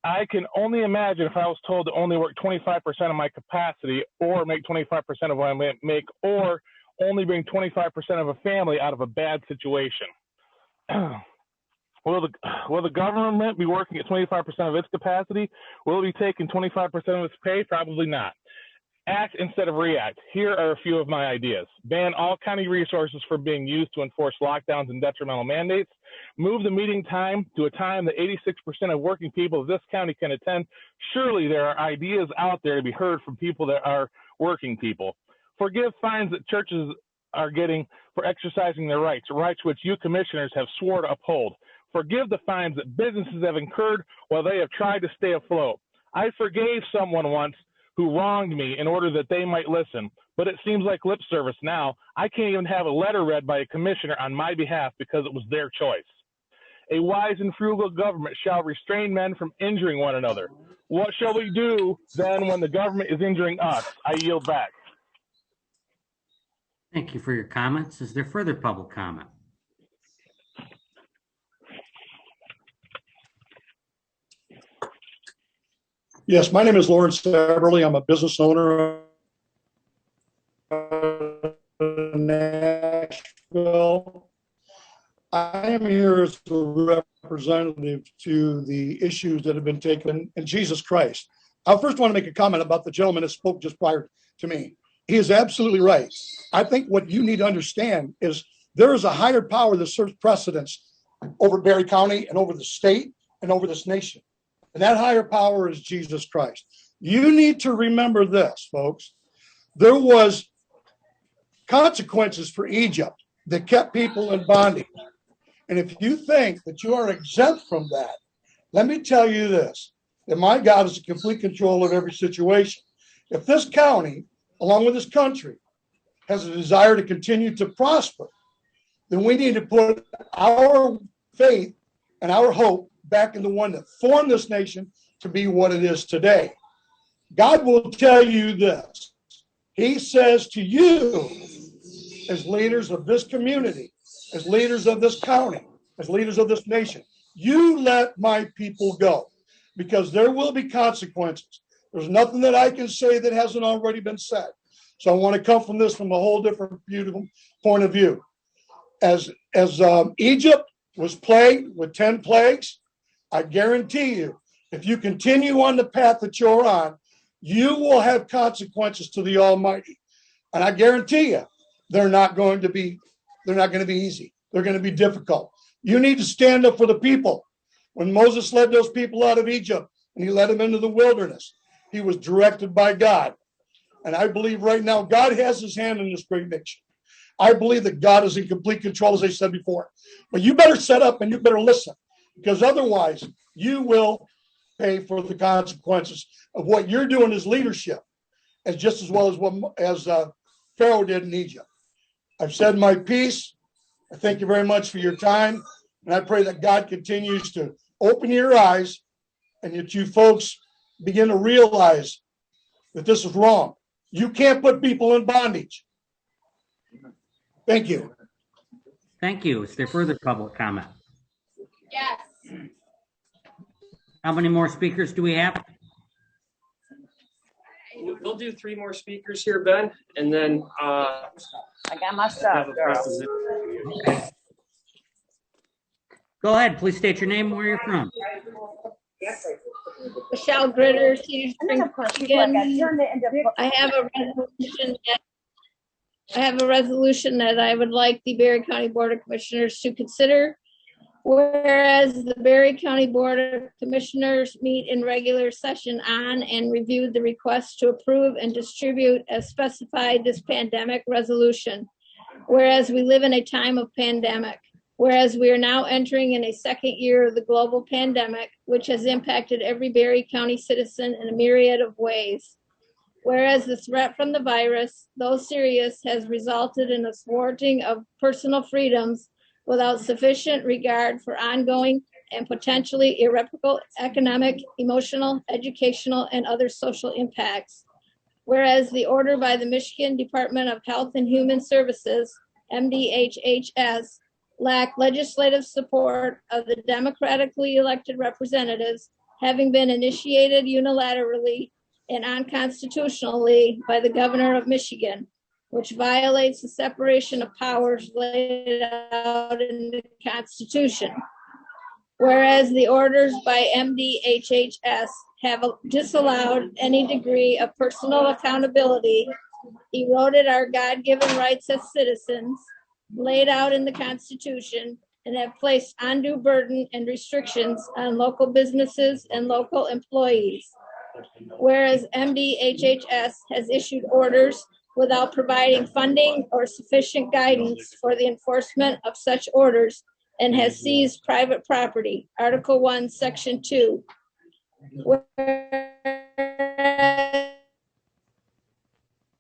Speaker 18: I can only imagine if I was told to only work 25% of my capacity or make 25% of what I make or only bring 25% of a family out of a bad situation. Will the government be working at 25% of its capacity? Will it be taking 25% of its pay? Probably not. Act instead of react. Here are a few of my ideas. Ban all county resources from being used to enforce lockdowns and detrimental mandates. Move the meeting time to a time that 86% of working people of this county can attend. Surely there are ideas out there to be heard from people that are working people. Forgive fines that churches are getting for exercising their rights which you commissioners have swore to uphold. Forgive the fines that businesses have incurred while they have tried to stay afloat. I forgave someone once who wronged me in order that they might listen, but it seems like lip service now. I can't even have a letter read by a commissioner on my behalf because it was their choice. A wise and frugal government shall restrain men from injuring one another. What shall we do then when the government is injuring us? I yield back.
Speaker 1: Thank you for your comments. Is there further public comment?
Speaker 10: Yes, my name is Lawrence Eberly. I'm a business owner in Nashville. I am here as a representative to the issues that have been taken in Jesus Christ. I first want to make a comment about the gentleman that spoke just prior to me. He is absolutely right. I think what you need to understand is there is a higher power that serves precedence over Berry County and over the state and over this nation. And that higher power is Jesus Christ. You need to remember this, folks. There was consequences for Egypt that kept people in bondage. And if you think that you are exempt from that, let me tell you this, that my God is in complete control of every situation. If this county, along with this country, has a desire to continue to prosper, then we need to put our faith and our hope back in the one that formed this nation to be what it is today. God will tell you this. He says to you, as leaders of this community, as leaders of this county, as leaders of this nation, you let my people go, because there will be consequences. There's nothing that I can say that hasn't already been said. So I want to come from this from a whole different, beautiful point of view. As Egypt was plagued with 10 plagues, I guarantee you, if you continue on the path that you're on, you will have consequences to the Almighty. And I guarantee you, they're not going to be easy. They're going to be difficult. You need to stand up for the people. When Moses led those people out of Egypt and he led them into the wilderness, he was directed by God. And I believe right now God has his hand in this great nation. I believe that God is in complete control, as I said before. But you better set up and you better listen, because otherwise you will pay for the consequences of what you're doing as leadership, as just as well as Pharaoh did in Egypt. I've said my piece. I thank you very much for your time, and I pray that God continues to open your eyes and that you folks begin to realize that this is wrong. You can't put people in bondage. Thank you.
Speaker 1: Thank you. Is there further public comment?
Speaker 2: Yes.
Speaker 1: How many more speakers do we have?
Speaker 9: We'll do 3 more speakers here, Ben, and then
Speaker 17: I got my stuff,
Speaker 9: have a
Speaker 17: girl.
Speaker 9: proposition.
Speaker 1: Okay. Go ahead. Please state your name and where you're from.
Speaker 19: Michelle Gritter, Cedar Springs, Michigan. I have a resolution that I would like the Berry County Board of Commissioners to consider. Whereas the Berry County Board of Commissioners meet in regular session on and review the request to approve and distribute as specified this pandemic resolution. Whereas we live in a time of pandemic. Whereas we are now entering in a second year of the global pandemic, which has impacted every Berry County citizen in a myriad of ways. Whereas the threat from the virus, though serious, has resulted in a thwarting of personal freedoms without sufficient regard for ongoing and potentially irreparable economic, emotional, educational, and other social impacts. Whereas the order by the Michigan Department of Health and Human Services, MDHHS, lack legislative support of the democratically elected representatives, having been initiated unilaterally and unconstitutionally by the governor of Michigan, which violates the separation of powers laid out in the Constitution. Whereas the orders by MDHHS have disallowed any degree of personal accountability, eroded our God-given rights as citizens, laid out in the Constitution, and have placed undue burden and restrictions on local businesses and local employees. Whereas MDHHS has issued orders without providing funding or sufficient guidance for the enforcement of such orders and has seized private property, Article 1, Section 2.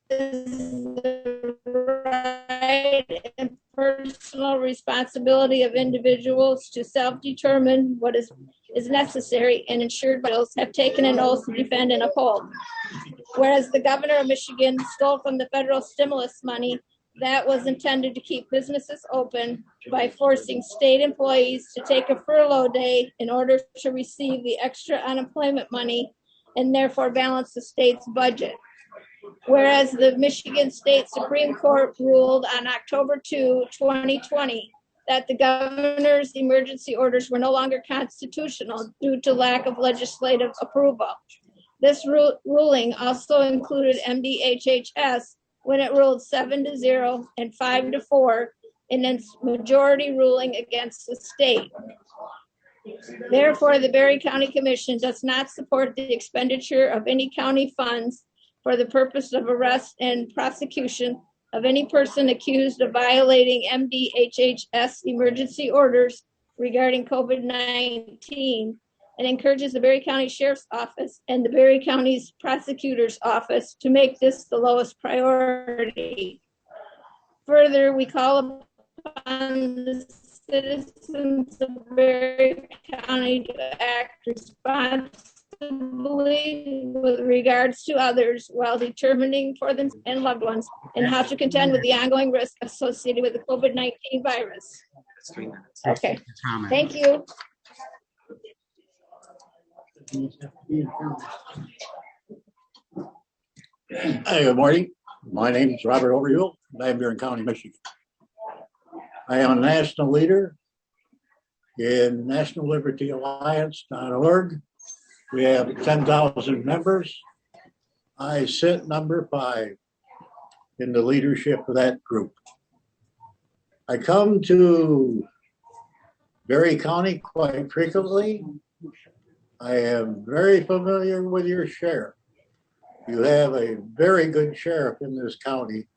Speaker 19: The right and personal responsibility of individuals to self-determine what is necessary and ensured by those have taken an oath to defend and uphold. Whereas the governor of Michigan stole from the federal stimulus money that was intended to keep businesses open by forcing state employees to take a furlough day in order to receive the extra unemployment money and therefore balance the state's budget. Whereas the Michigan State Supreme Court ruled on October 2, 2020, that the governor's emergency orders were no longer constitutional due to lack of legislative approval. This ruling also included MDHHS when it ruled 7-0 and 5-4 in its majority ruling against the state. Therefore, the Berry County Commission does not support the expenditure of any county funds for the purpose of arrest and prosecution of any person accused of violating MDHHS emergency orders regarding COVID-19 and encourages the Berry County Sheriff's Office and the Berry County's Prosecutor's Office to make this the lowest priority. Further, we call upon the citizens of Berry County to act responsibly with regards to others while determining for them and loved ones and how to contend with the ongoing risk associated with the COVID-19 virus. Okay, thank you.
Speaker 20: Hey, good morning. My name is Robert Overhill. I am here in County, Michigan. I am a national leader in nationallibertyalliance.org. We have 10,000 members. I sit number 5 in the leadership of that group. I come to Berry County quite frequently. I am very familiar with your sheriff. You have a very good sheriff in this county,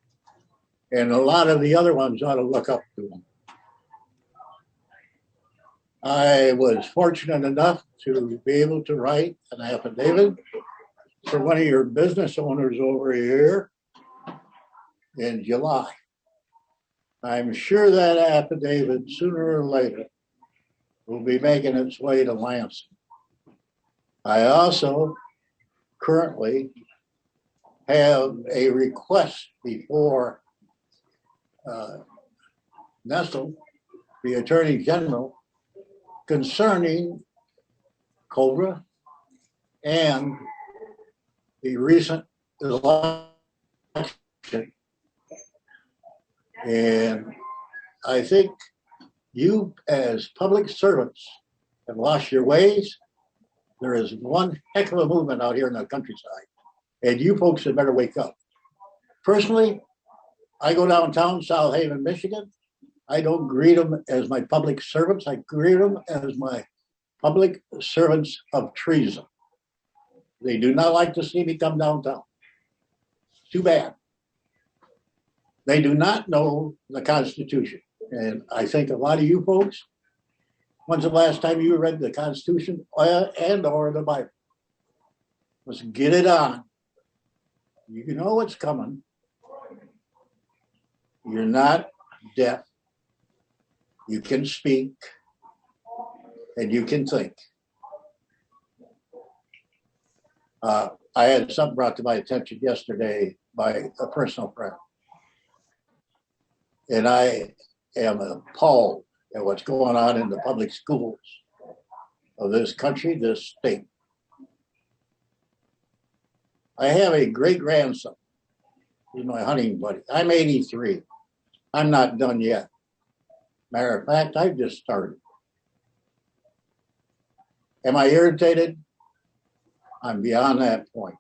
Speaker 20: and a lot of the other ones ought to look up to him. I was fortunate enough to be able to write an affidavit for one of your business owners over here in July. I'm sure that affidavit sooner or later will be making its way to Lansing. I also currently have a request before Nestle, the Attorney General, concerning Cobra and the recent election. And I think you, as public servants, have lost your ways. There is one heck of a movement out here in the countryside, and you folks had better wake up. Personally, I go downtown, South Haven, Michigan. I don't greet them as my public servants. I greet them as my public servants of treason. They do not like to see me come downtown. Too bad. They do not know the Constitution. And I think a lot of you folks, when's the last time you read the Constitution and or the Bible? Let's get it on. You know what's coming. You're not deaf. You can speak and you can think. I had something brought to my attention yesterday by a personal friend. And I am appalled at what's going on in the public schools of this country, this state. I have a great grandson. He's my hunting buddy. I'm 83. I'm not done yet. Matter of fact, I've just started. Am I irritated? I'm beyond that point.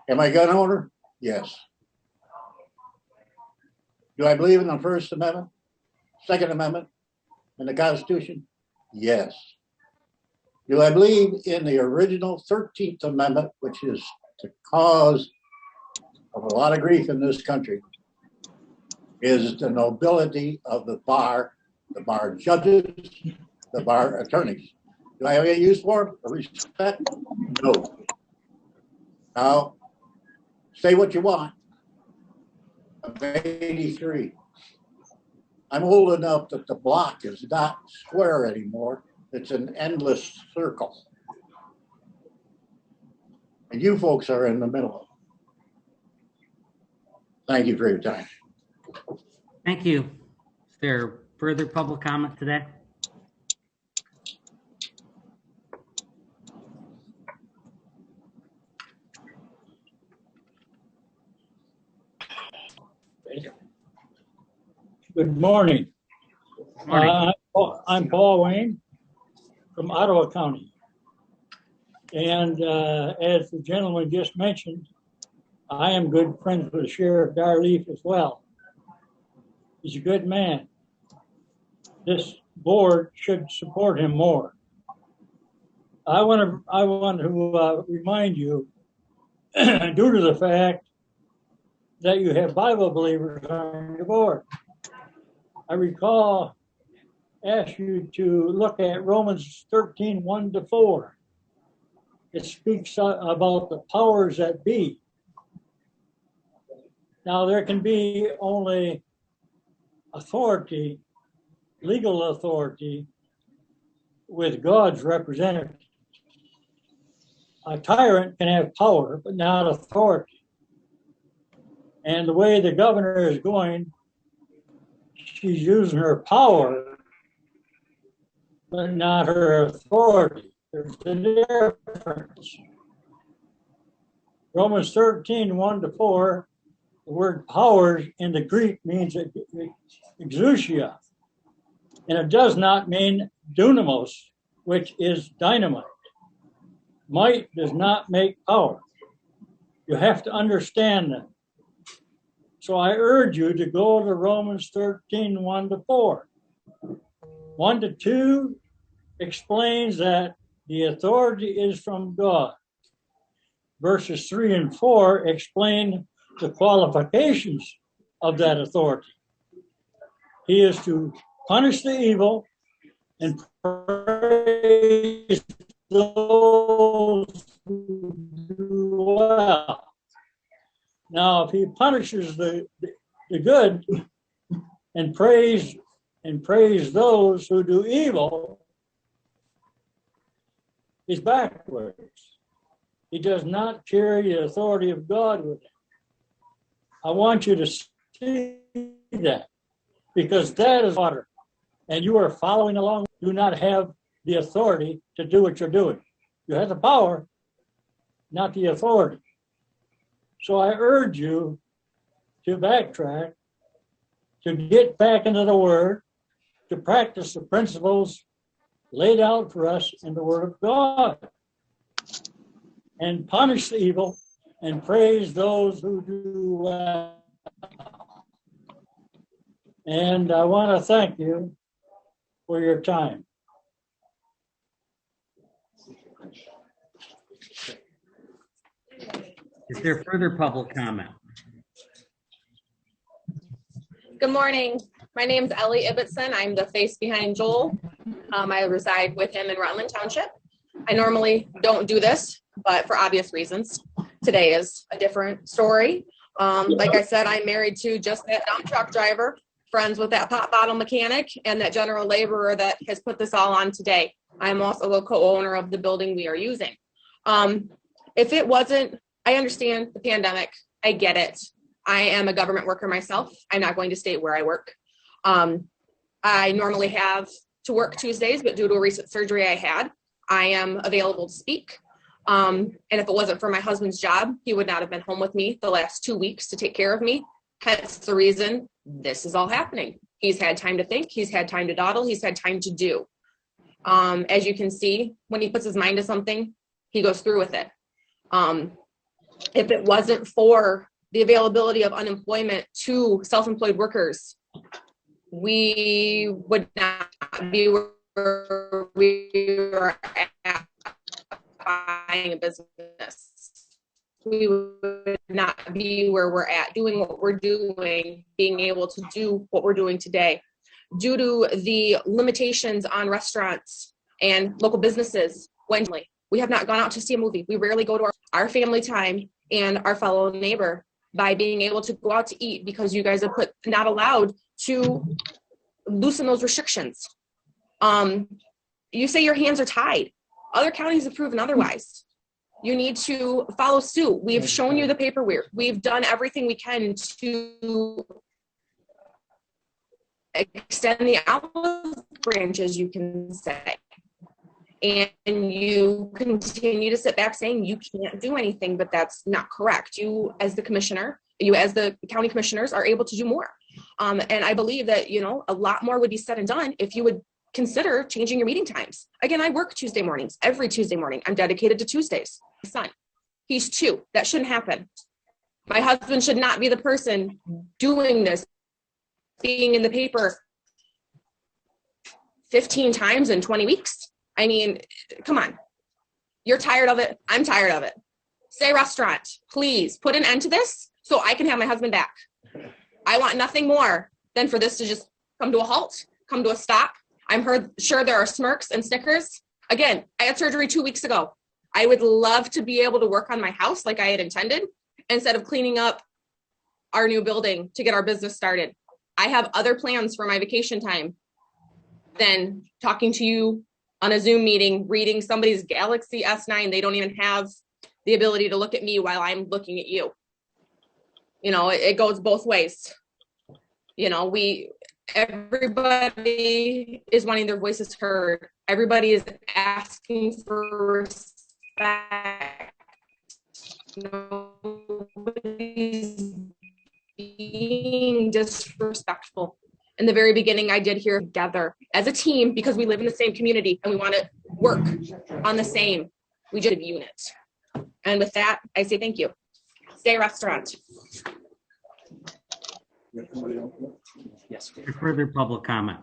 Speaker 20: Am I a gun owner? Yes. Do I believe in the First Amendment, Second Amendment, and the Constitution? Yes. Do I believe in the original 13th Amendment, which is the cause of a lot of grief in this country, is the nobility of the bar judges, the bar attorneys. Do I have any use for them or respect? No. Now, say what you want. I'm 83. I'm old enough that the block is not square anymore. It's an endless circle. And you folks are in the middle. Thank you for your time.
Speaker 1: Thank you. Is there further public comment today?
Speaker 4: Good morning.
Speaker 1: Morning.
Speaker 4: I'm Paul Wayne from Ottawa County. And as the gentleman just mentioned, I am good friends with Sheriff Darleaf as well. He's a good man. This board should support him more. I want to remind you, due to the fact that you have Bible believers on your board, I recall ask you to look at Romans 13, 1-4. It speaks about the powers that be. Now, there can be only authority, legal authority, with God's representative. A tyrant can have power, but not authority. And the way the governor is going, she's using her power, but not her authority. There's a difference. Romans 13, 1-4, the word powers in the Greek means exousia, and it does not mean dunamos, which is dynamite. Might does not make power. You have to understand that. So I urge you to go to Romans 13, 1-4. 1-2 explains that the authority is from God. Verses 3 and 4 explain the qualifications of that authority. He is to punish the evil and praise those who do well. Now, if he punishes the good and praise those who do evil, he's backwards. He does not carry the authority of God with him. I want you to see that, because that is water, and you are following along. You do not have the authority to do what you're doing. You have the power, not the authority. So I urge you to backtrack, to get back into the Word, to practice the principles laid out for us in the Word of God, and punish the evil and praise those who do well. And I want to thank you for your time.
Speaker 1: Is there further public comment?
Speaker 13: Good morning. My name is Ellie Ibbotson. I'm the face behind Joel. I reside with him in Rutland Township. I normally don't do this, but for obvious reasons, today is a different story. Like I said, I'm married to just that dump truck driver, friends with that pop bottle mechanic, and that general laborer that has put this all on today. I'm also a co-owner of the building we are using. If it wasn't, I understand the pandemic. I get it. I am a government worker myself. I'm not going to state where I work. I normally have to work Tuesdays, but due to a recent surgery I had, I am available to speak. And if it wasn't for my husband's job, he would not have been home with me the last 2 weeks to take care of me. Hence the reason this is all happening. He's had time to think. He's had time to dawdle. He's had time to do. As you can see, when he puts his mind to something, he goes through with it. If it wasn't for the availability of unemployment to self-employed workers, we would not be where we are at buying a business. We would not be where we're at doing what we're doing, being able to do what we're doing today. Due to the limitations on restaurants and local businesses, we have not gone out to see a movie. We rarely go to our family time and our fellow neighbor by being able to go out to eat, because you guys have put not allowed to loosen those restrictions. You say your hands are tied. Other counties have proven otherwise. You need to follow suit. We've shown you the paperwork. We've done everything we can to extend the olive branch, as you can say. And you continue to sit back saying you can't do anything, but that's not correct. You as the commissioner, you as the county commissioners are able to do more. And I believe that, a lot more would be said and done if you would consider changing your meeting times. Again, I work Tuesday mornings, every Tuesday morning. I'm dedicated to Tuesdays. My son, he's 2. That shouldn't happen. My husband should not be the person doing this, being in the paper 15 times in 20 weeks. I mean, come on. You're tired of it. I'm tired of it. Say restaurant, please put an end to this so I can have my husband back. I want nothing more than for this to just come to a halt, come to a stop. I'm sure there are smirks and snickers. Again, I had surgery 2 weeks ago. I would love to be able to work on my house like I had intended instead of cleaning up our new building to get our business started. I have other plans for my vacation time than talking to you on a Zoom meeting, reading somebody's Galaxy S9. They don't even have the ability to look at me while I'm looking at you. It goes both ways. Everybody is wanting their voices heard. Everybody is asking for respect. Nobody's being disrespectful. In the very beginning, I did hear together as a team because we live in the same community and we want to work on the same. We just have unit. And with that, I say thank you. Stay restaurant.
Speaker 1: Yes. Further public comment.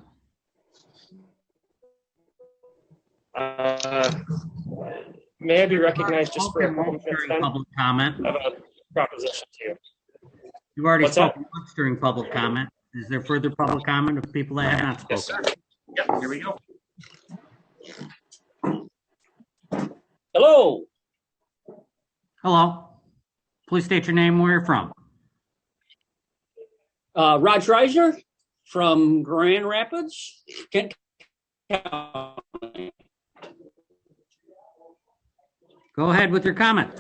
Speaker 9: May I be recognized just for a moment?
Speaker 1: Public comment.
Speaker 9: I have a proposition to you.
Speaker 1: You've already
Speaker 9: What's that?
Speaker 1: spoken once during public comment. Is there further public comment of people that have not spoken?
Speaker 9: Yes, sir. Yep, here we go. Hello.
Speaker 1: Hello. Please state your name and where you're from.
Speaker 5: Raj Reiser from Grand Rapids, Kent County.
Speaker 1: Go ahead with your comment.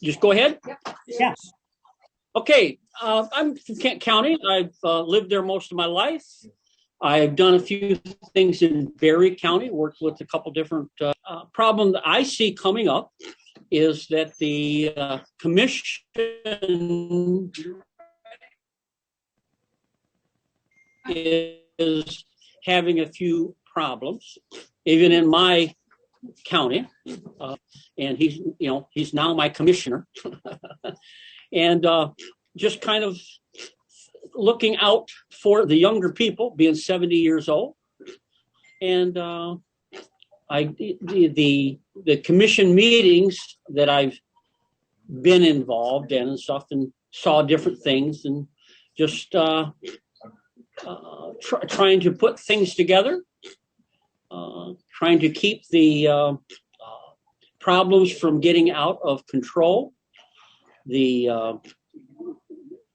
Speaker 5: Just go ahead.
Speaker 1: Yes.
Speaker 5: Okay, I'm from Kent County. I've lived there most of my life. I've done a few things in Berry County, worked with a couple different problem that I see coming up is that the commission is having a few problems, even in my county, and he's now my commissioner, and just kind of looking out for the younger people, being 70 years old, and the commission meetings that I've been involved in and stuff, and saw different things, and just trying to put things together, trying to keep the problems from getting out of control.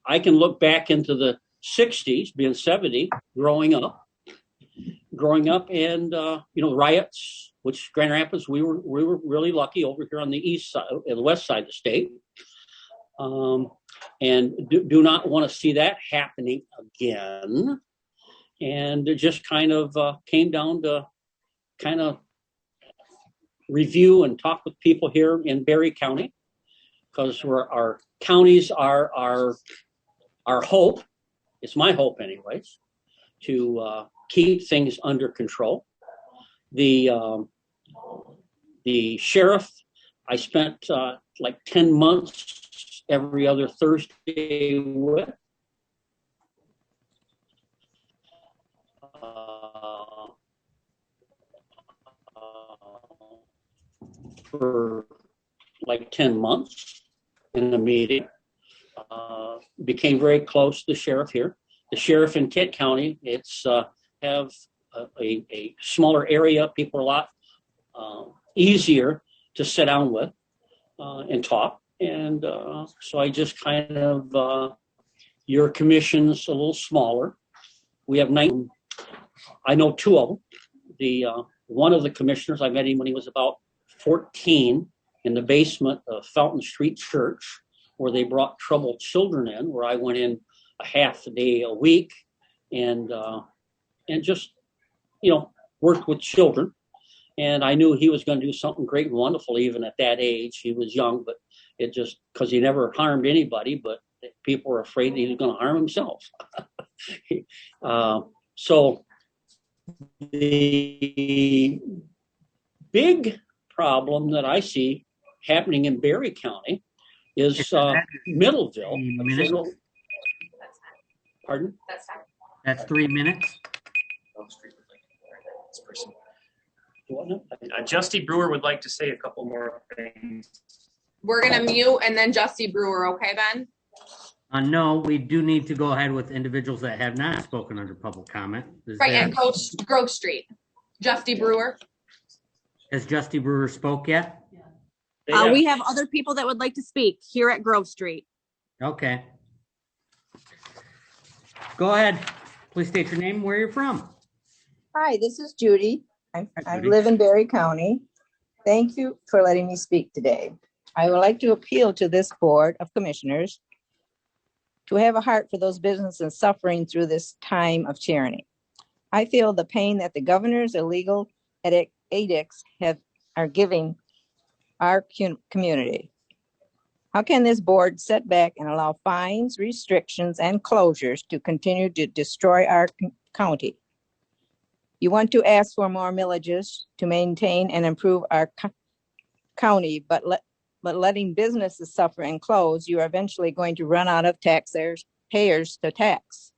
Speaker 5: I can look back into the 60s, being 70, growing up, and riots, which Grand Rapids, we were really lucky over here on the east side, the west side of the state, and do not want to see that happening again. And it just kind of came down to kind of review and talk with people here in Berry County, because our counties are our hope. It's my hope, anyways, to keep things under control. The sheriff, I spent like 10 months every other Thursday with. For like 10 months in the meeting. Became very close to the sheriff here. The sheriff in Kent County, it's have a smaller area. People are a lot easier to sit down with and talk. And so I just kind of, your commission's a little smaller. We have 9. I know 2 of them. One of the commissioners, I met him when he was about 14 in the basement of Fountain Street Church, where they brought troubled children in, where I went in a half a day a week and just, worked with children. And I knew he was going to do something great and wonderful even at that age. He was young, but it just, because he never harmed anybody, but people were afraid that he was going to harm himself. So the big problem that I see happening in Berry County is Middleville. Pardon?
Speaker 1: That's 3 minutes.
Speaker 9: Justy Brewer would like to say a couple more things.
Speaker 13: We're gonna mute and then Justy Brewer, okay, Ben?
Speaker 1: No, we do need to go ahead with individuals that have not spoken under public comment.
Speaker 13: Right, and Grove Street. Justy Brewer.
Speaker 1: Has Justy Brewer spoke yet?
Speaker 8: We have other people that would like to speak here at Grove Street.
Speaker 1: Okay. Go ahead. Please state your name and where you're from.
Speaker 21: Hi, this is Judy. I live in Berry County. Thank you for letting me speak today. I would like to appeal to this Board of Commissioners to have a heart for those businesses suffering through this time of tyranny. I feel the pain that the governor's illegal edicts are giving our community. How can this board sit back and allow fines, restrictions, and closures to continue to destroy our county? You want to ask for more millages to maintain and improve our county, but letting businesses suffer and close, you are eventually going to run out of payers to tax.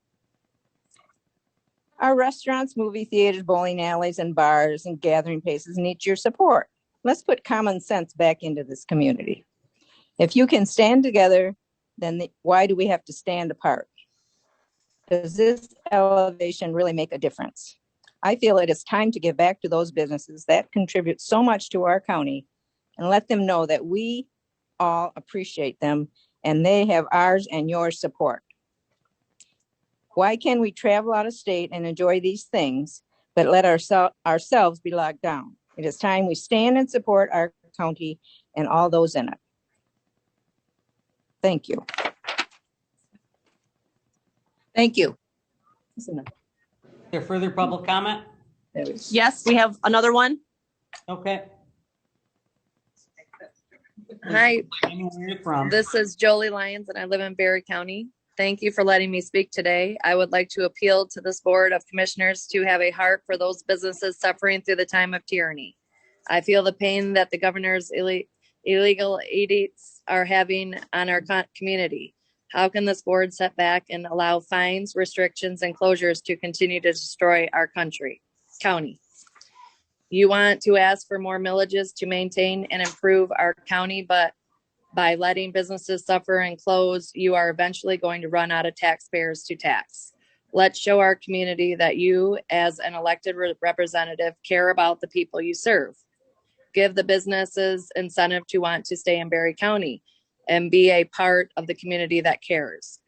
Speaker 21: Our restaurants, movie theaters, bowling alleys, and bars and gathering places need your support. Let's put common sense back into this community. If you can stand together, then why do we have to stand apart? Does this elevation really make a difference? I feel it is time to give back to those businesses that contribute so much to our county and let them know that we all appreciate them and they have ours and your support. Why can we travel out of state and enjoy these things, but let ourselves be locked down? It is time we stand and support our county and all those in it. Thank you. Thank you.
Speaker 1: Is there further public comment?
Speaker 8: Yes, we have another one.
Speaker 1: Okay.
Speaker 14: Hi,
Speaker 1: Where are you from?
Speaker 14: this is Jolie Lyons and I live in Berry County. Thank you for letting me speak today. I would like to appeal to this Board of Commissioners to have a heart for those businesses suffering through the time of tyranny. I feel the pain that the governor's illegal edicts are having on our community. How can this board set back and allow fines, restrictions, and closures to continue to destroy our county? You want to ask for more millages to maintain and improve our county, but by letting businesses suffer and close, you are eventually going to run out of taxpayers to tax. Let's show our community that you, as an elected representative, care about the people you serve. Give the businesses incentive to want to stay in Berry County and be a part of the community that cares.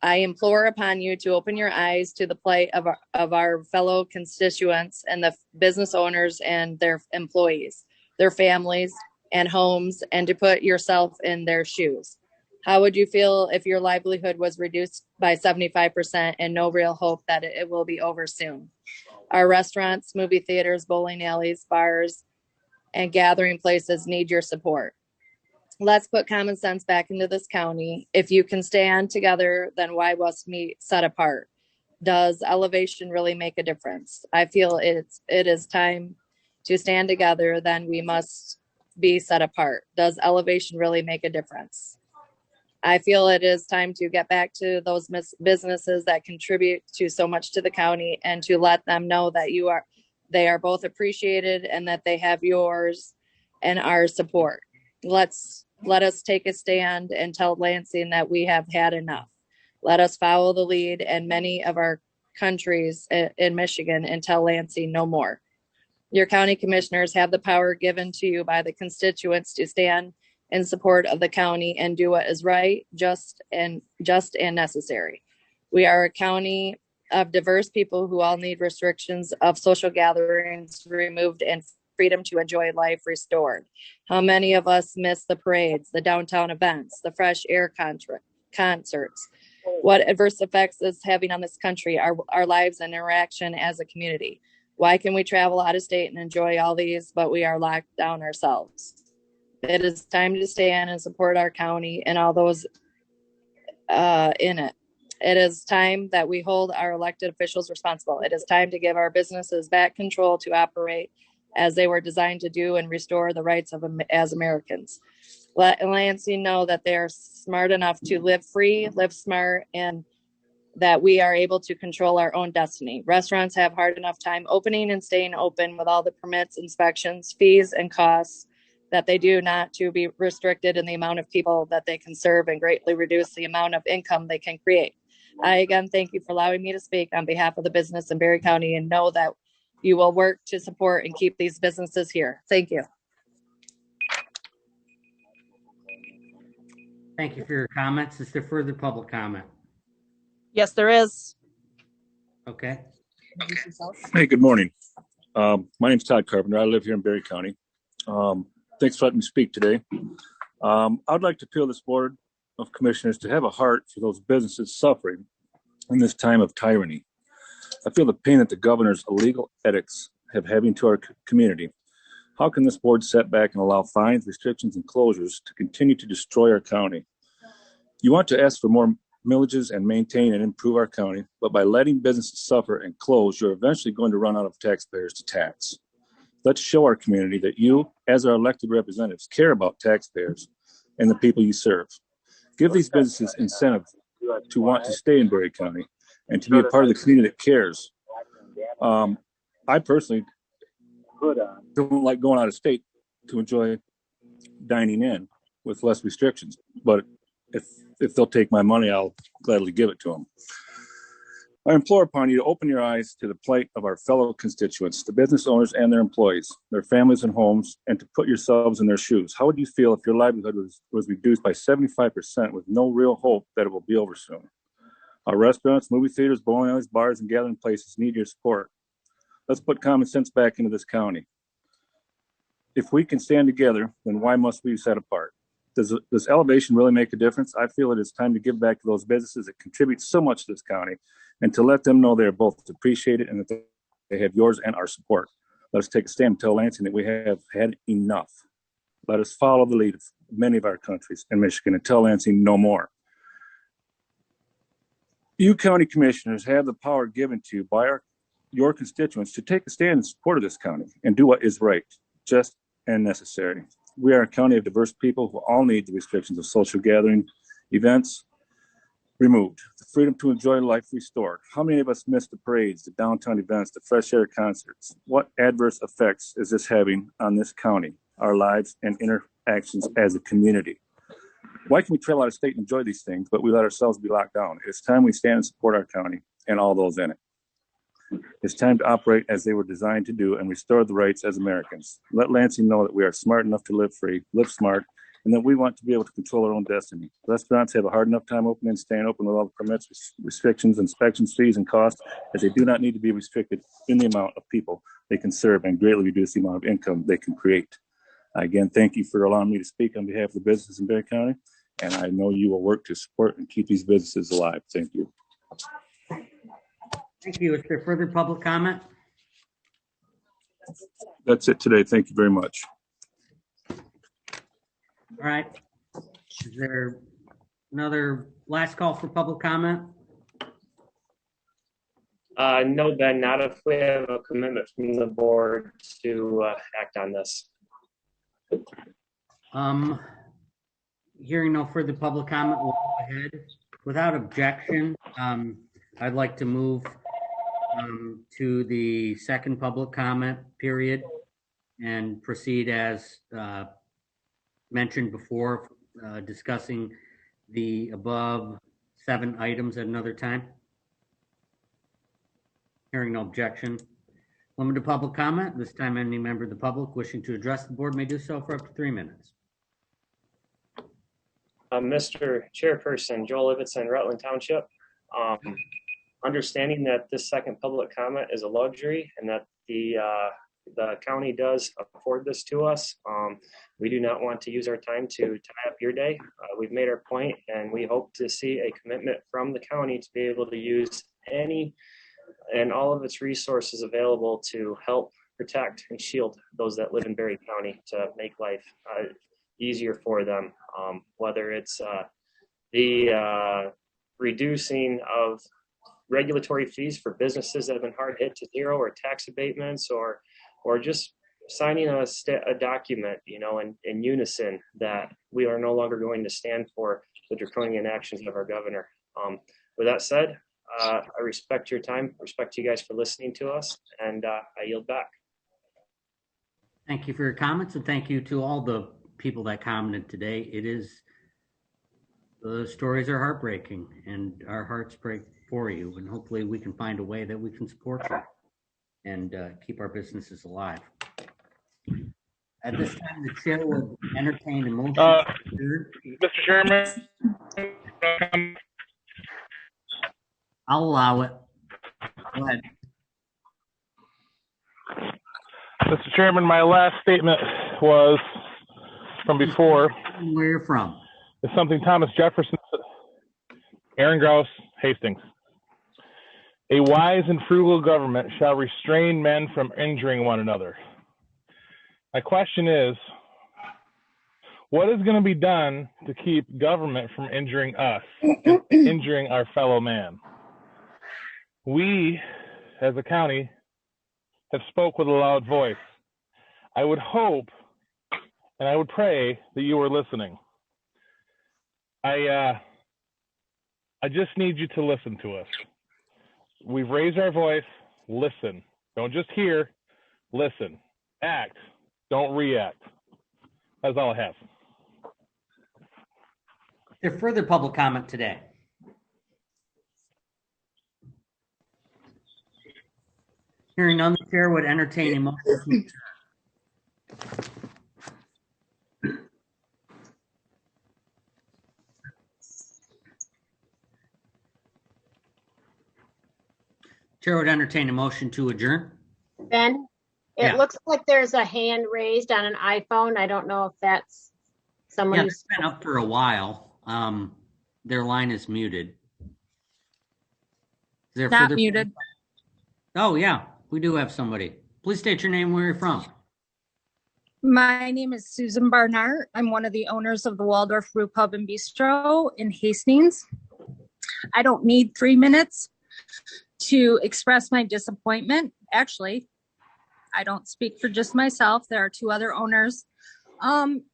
Speaker 14: I implore upon you to open your eyes to the plight of our fellow constituents and the business owners and their employees, their families and homes, and to put yourself in their shoes. How would you feel if your livelihood was reduced by 75% and no real hope that it will be over soon? Our restaurants, movie theaters, bowling alleys, bars, and gathering places need your support. Let's put common sense back into this county. If you can stand together, then why must we set apart? Does elevation really make a difference? I feel it is time to stand together, then we must be set apart. Does elevation really make a difference? I feel it is time to get back to those businesses that contribute to so much to the county and to let them know that they are both appreciated and that they have yours and our support. Let us take a stand and tell Lansing that we have had enough. Let us follow the lead in many of our countries in Michigan and tell Lansing no more. Your county commissioners have the power given to you by the constituents to stand in support of the county and do what is right, just and necessary. We are a county of diverse people who all need restrictions of social gatherings removed and freedom to enjoy life restored. How many of us miss the parades, the downtown events, the fresh air concerts? What adverse effects is having on this country, our lives and interaction as a community? Why can we travel out of state and enjoy all these, but we are locked down ourselves? It is time to stand and support our county and all those in it. It is time that we hold our elected officials responsible. It is time to give our businesses back control to operate as they were designed to do and restore the rights of as Americans. Let Lansing know that they are smart enough to live free, live smart, and that we are able to control our own destiny. Restaurants have hard enough time opening and staying open with all the permits, inspections, fees, and costs that they do not to be restricted in the amount of people that they can serve and greatly reduce the amount of income they can create. I again thank you for allowing me to speak on behalf of the business in Berry County and know that you will work to support and keep these businesses here. Thank you.
Speaker 1: Thank you for your comments. Is there further public comment?
Speaker 8: Yes, there is.
Speaker 1: Okay.
Speaker 6: Hey, good morning. My name's Todd Carpenter. I live here in Berry County. Thanks for letting me speak today. I'd like to appeal this Board of Commissioners to have a heart for those businesses suffering in this time of tyranny. I feel the pain that the governor's illegal edicts have having to our community. How can this board set back and allow fines, restrictions, and closures to continue to destroy our county? You want to ask for more millages and maintain and improve our county, but by letting businesses suffer and close, you're eventually going to run out of taxpayers to tax. Let's show our community that you, as our elected representatives, care about taxpayers and the people you serve. Give these businesses incentive to want to stay in Berry County and to be a part of the community that cares. I personally don't like going out of state to enjoy dining in with less restrictions, but if they'll take my money, I'll gladly give it to them. I implore upon you to open your eyes to the plight of our fellow constituents, the business owners and their employees, their families and homes, and to put yourselves in their shoes. How would you feel if your livelihood was reduced by 75% with no real hope that it will be over soon? Our restaurants, movie theaters, bowling alleys, bars, and gathering places need your support. Let's put common sense back into this county. If we can stand together, then why must we be set apart? Does elevation really make a difference? I feel it is time to give back to those businesses that contribute so much to this county and to let them know they are both appreciated and that they have yours and our support. Let us take a stand and tell Lansing that we have had enough. Let us follow the lead of many of our countries in Michigan and tell Lansing no more. You county commissioners have the power given to you by your constituents to take a stand in support of this county and do what is right, just and necessary. We are a county of diverse people who all need the restrictions of social gathering events removed, the freedom to enjoy life restored. How many of us miss the parades, the downtown events, the fresh air concerts? What adverse effects is this having on this county, our lives and interactions as a community? Why can we travel out of state and enjoy these things, but we let ourselves be locked down? It's time we stand and support our county and all those in it. It's time to operate as they were designed to do and restore the rights as Americans. Let Lansing know that we are smart enough to live free, live smart, and that we want to be able to control our own destiny. Restaurants have a hard enough time opening and staying open with all the permits, restrictions, inspections, fees, and costs, as they do not need to be restricted in the amount of people they can serve and greatly reduce the amount of income they can create. Again, thank you for allowing me to speak on behalf of the businesses in Berry County, and I know you will work to support and keep these businesses alive. Thank you.
Speaker 1: Thank you. Is there further public comment?
Speaker 6: That's it today. Thank you very much.
Speaker 1: All right. Is there another last call for public comment?
Speaker 9: No, Ben, not if we have a commitment from the board to act on this.
Speaker 1: Hearing no further public comment, we'll go ahead. Without objection, I'd like to move to the second public comment period and proceed as mentioned before, discussing the above 7 items at another time. Hearing no objection. Limited public comment. This time, any member of the public wishing to address the board may do so for up to 3 minutes.
Speaker 9: Mr. Chairperson, Joel Ibbotson, Rutland Township. Understanding that this second public comment is a luxury and that the county does afford this to us, we do not want to use our time to tie up your day. We've made our point, and we hope to see a commitment from the county to be able to use any and all of its resources available to help protect and shield those that live in Berry County to make life easier for them, whether it's the reducing of regulatory fees for businesses that have been hard hit to zero, or tax abatements, or just signing a document, in unison that we are no longer going to stand for the draconian actions of our governor. With that said, I respect your time, respect you guys for listening to us, and I yield back.
Speaker 1: Thank you for your comments, and thank you to all the people that commented today. The stories are heartbreaking, and our hearts break for you, and hopefully we can find a way that we can support you and keep our businesses alive. At this time, the chair will entertain a motion.
Speaker 18: Mr. Chairman,
Speaker 1: I'll allow it. Go ahead.
Speaker 18: Mr. Chairman, my last statement was from before.
Speaker 1: Where you're from?
Speaker 18: It's something Thomas Jefferson said. Aaron Grouse, Hastings. A wise and frugal government shall restrain men from injuring one another. My question is, what is going to be done to keep government from injuring us, and injuring our fellow man? We, as a county, have spoke with a loud voice. I would hope and I would pray that you are listening. I just need you to listen to us. We've raised our voice. Listen. Don't just hear. Listen. Act. Don't react. That's all I have.
Speaker 1: Is there further public comment today? Hearing none, the chair would entertain a motion to adjourn. Chair would entertain a motion to adjourn.
Speaker 3: Ben, it
Speaker 1: Yeah.
Speaker 3: looks like there's a hand raised on an iPhone. I don't know if that's someone
Speaker 1: Yeah,
Speaker 3: who's.
Speaker 1: it's been up for a while. Their line is muted. Is there
Speaker 14: Not
Speaker 1: further-
Speaker 14: muted.
Speaker 1: Oh, yeah, we do have somebody. Please state your name, where you're from.
Speaker 22: My name is Susan Barnard. I'm one of the owners of the Waldorf Brew Pub and Bistro in Hastings. I don't need 3 minutes to express my disappointment. Actually, I don't speak for just myself. There are 2 other owners.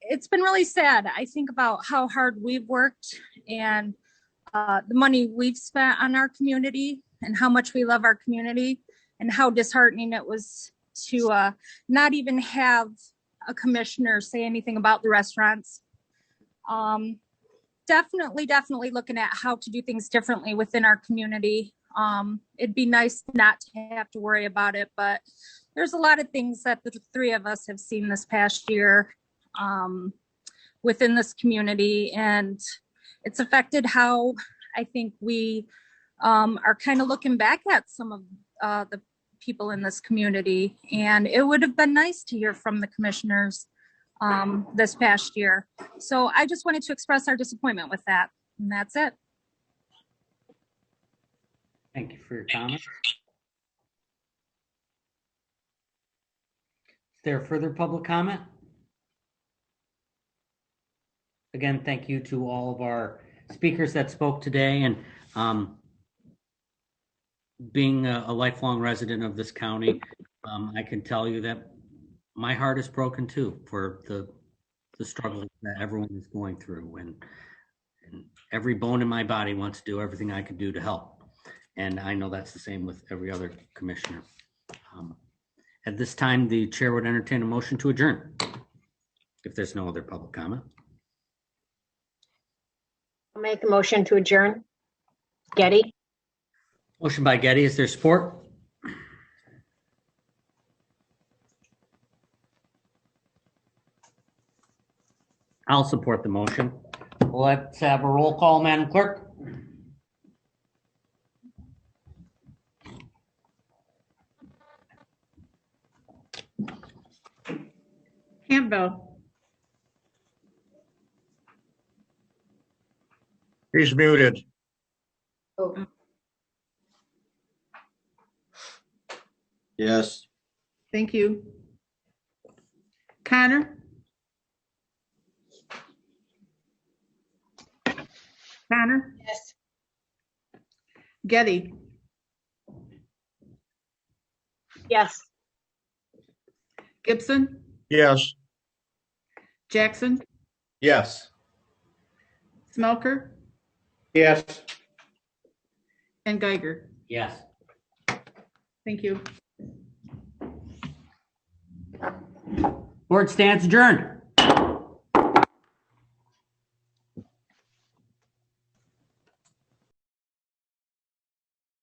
Speaker 22: It's been really sad. I think about how hard we've worked and the money we've spent on our community and how much we love our community and how disheartening it was to not even have a commissioner say anything about the restaurants. Definitely looking at how to do things differently within our community. It'd be nice not to have to worry about it, but there's a lot of things that the 3 of us have seen this past year within this community, and it's affected how I think we are kind of looking back at some of the people in this community. And it would have been nice to hear from the commissioners this past year. So I just wanted to express our disappointment with that. And that's it.
Speaker 1: Thank you for your comment. Is there further public comment? Again, thank you to all of our speakers that spoke today. And being a lifelong resident of this county, I can tell you that my heart is broken too for the struggles that everyone is going through, and every bone in my body wants to do everything I can do to help. And I know that's the same with every other commissioner. At this time, the chair would entertain a motion to adjourn, if there's no other public comment.
Speaker 3: I'll make a motion to adjourn. Getty?
Speaker 1: Motion by Getty, is there support? I'll support the motion. Let's have a roll call, Madam Clerk.
Speaker 23: Campbell.
Speaker 20: He's muted.
Speaker 23: Yes. Thank you. Connor? Connor?
Speaker 3: Yes.
Speaker 23: Getty?
Speaker 3: Yes.
Speaker 23: Gibson?
Speaker 20: Yes.
Speaker 23: Jackson?
Speaker 20: Yes.
Speaker 23: Smelker?
Speaker 20: Yes.
Speaker 23: And Geiger?
Speaker 1: Yes.
Speaker 23: Thank you.
Speaker 1: Board stands adjourned.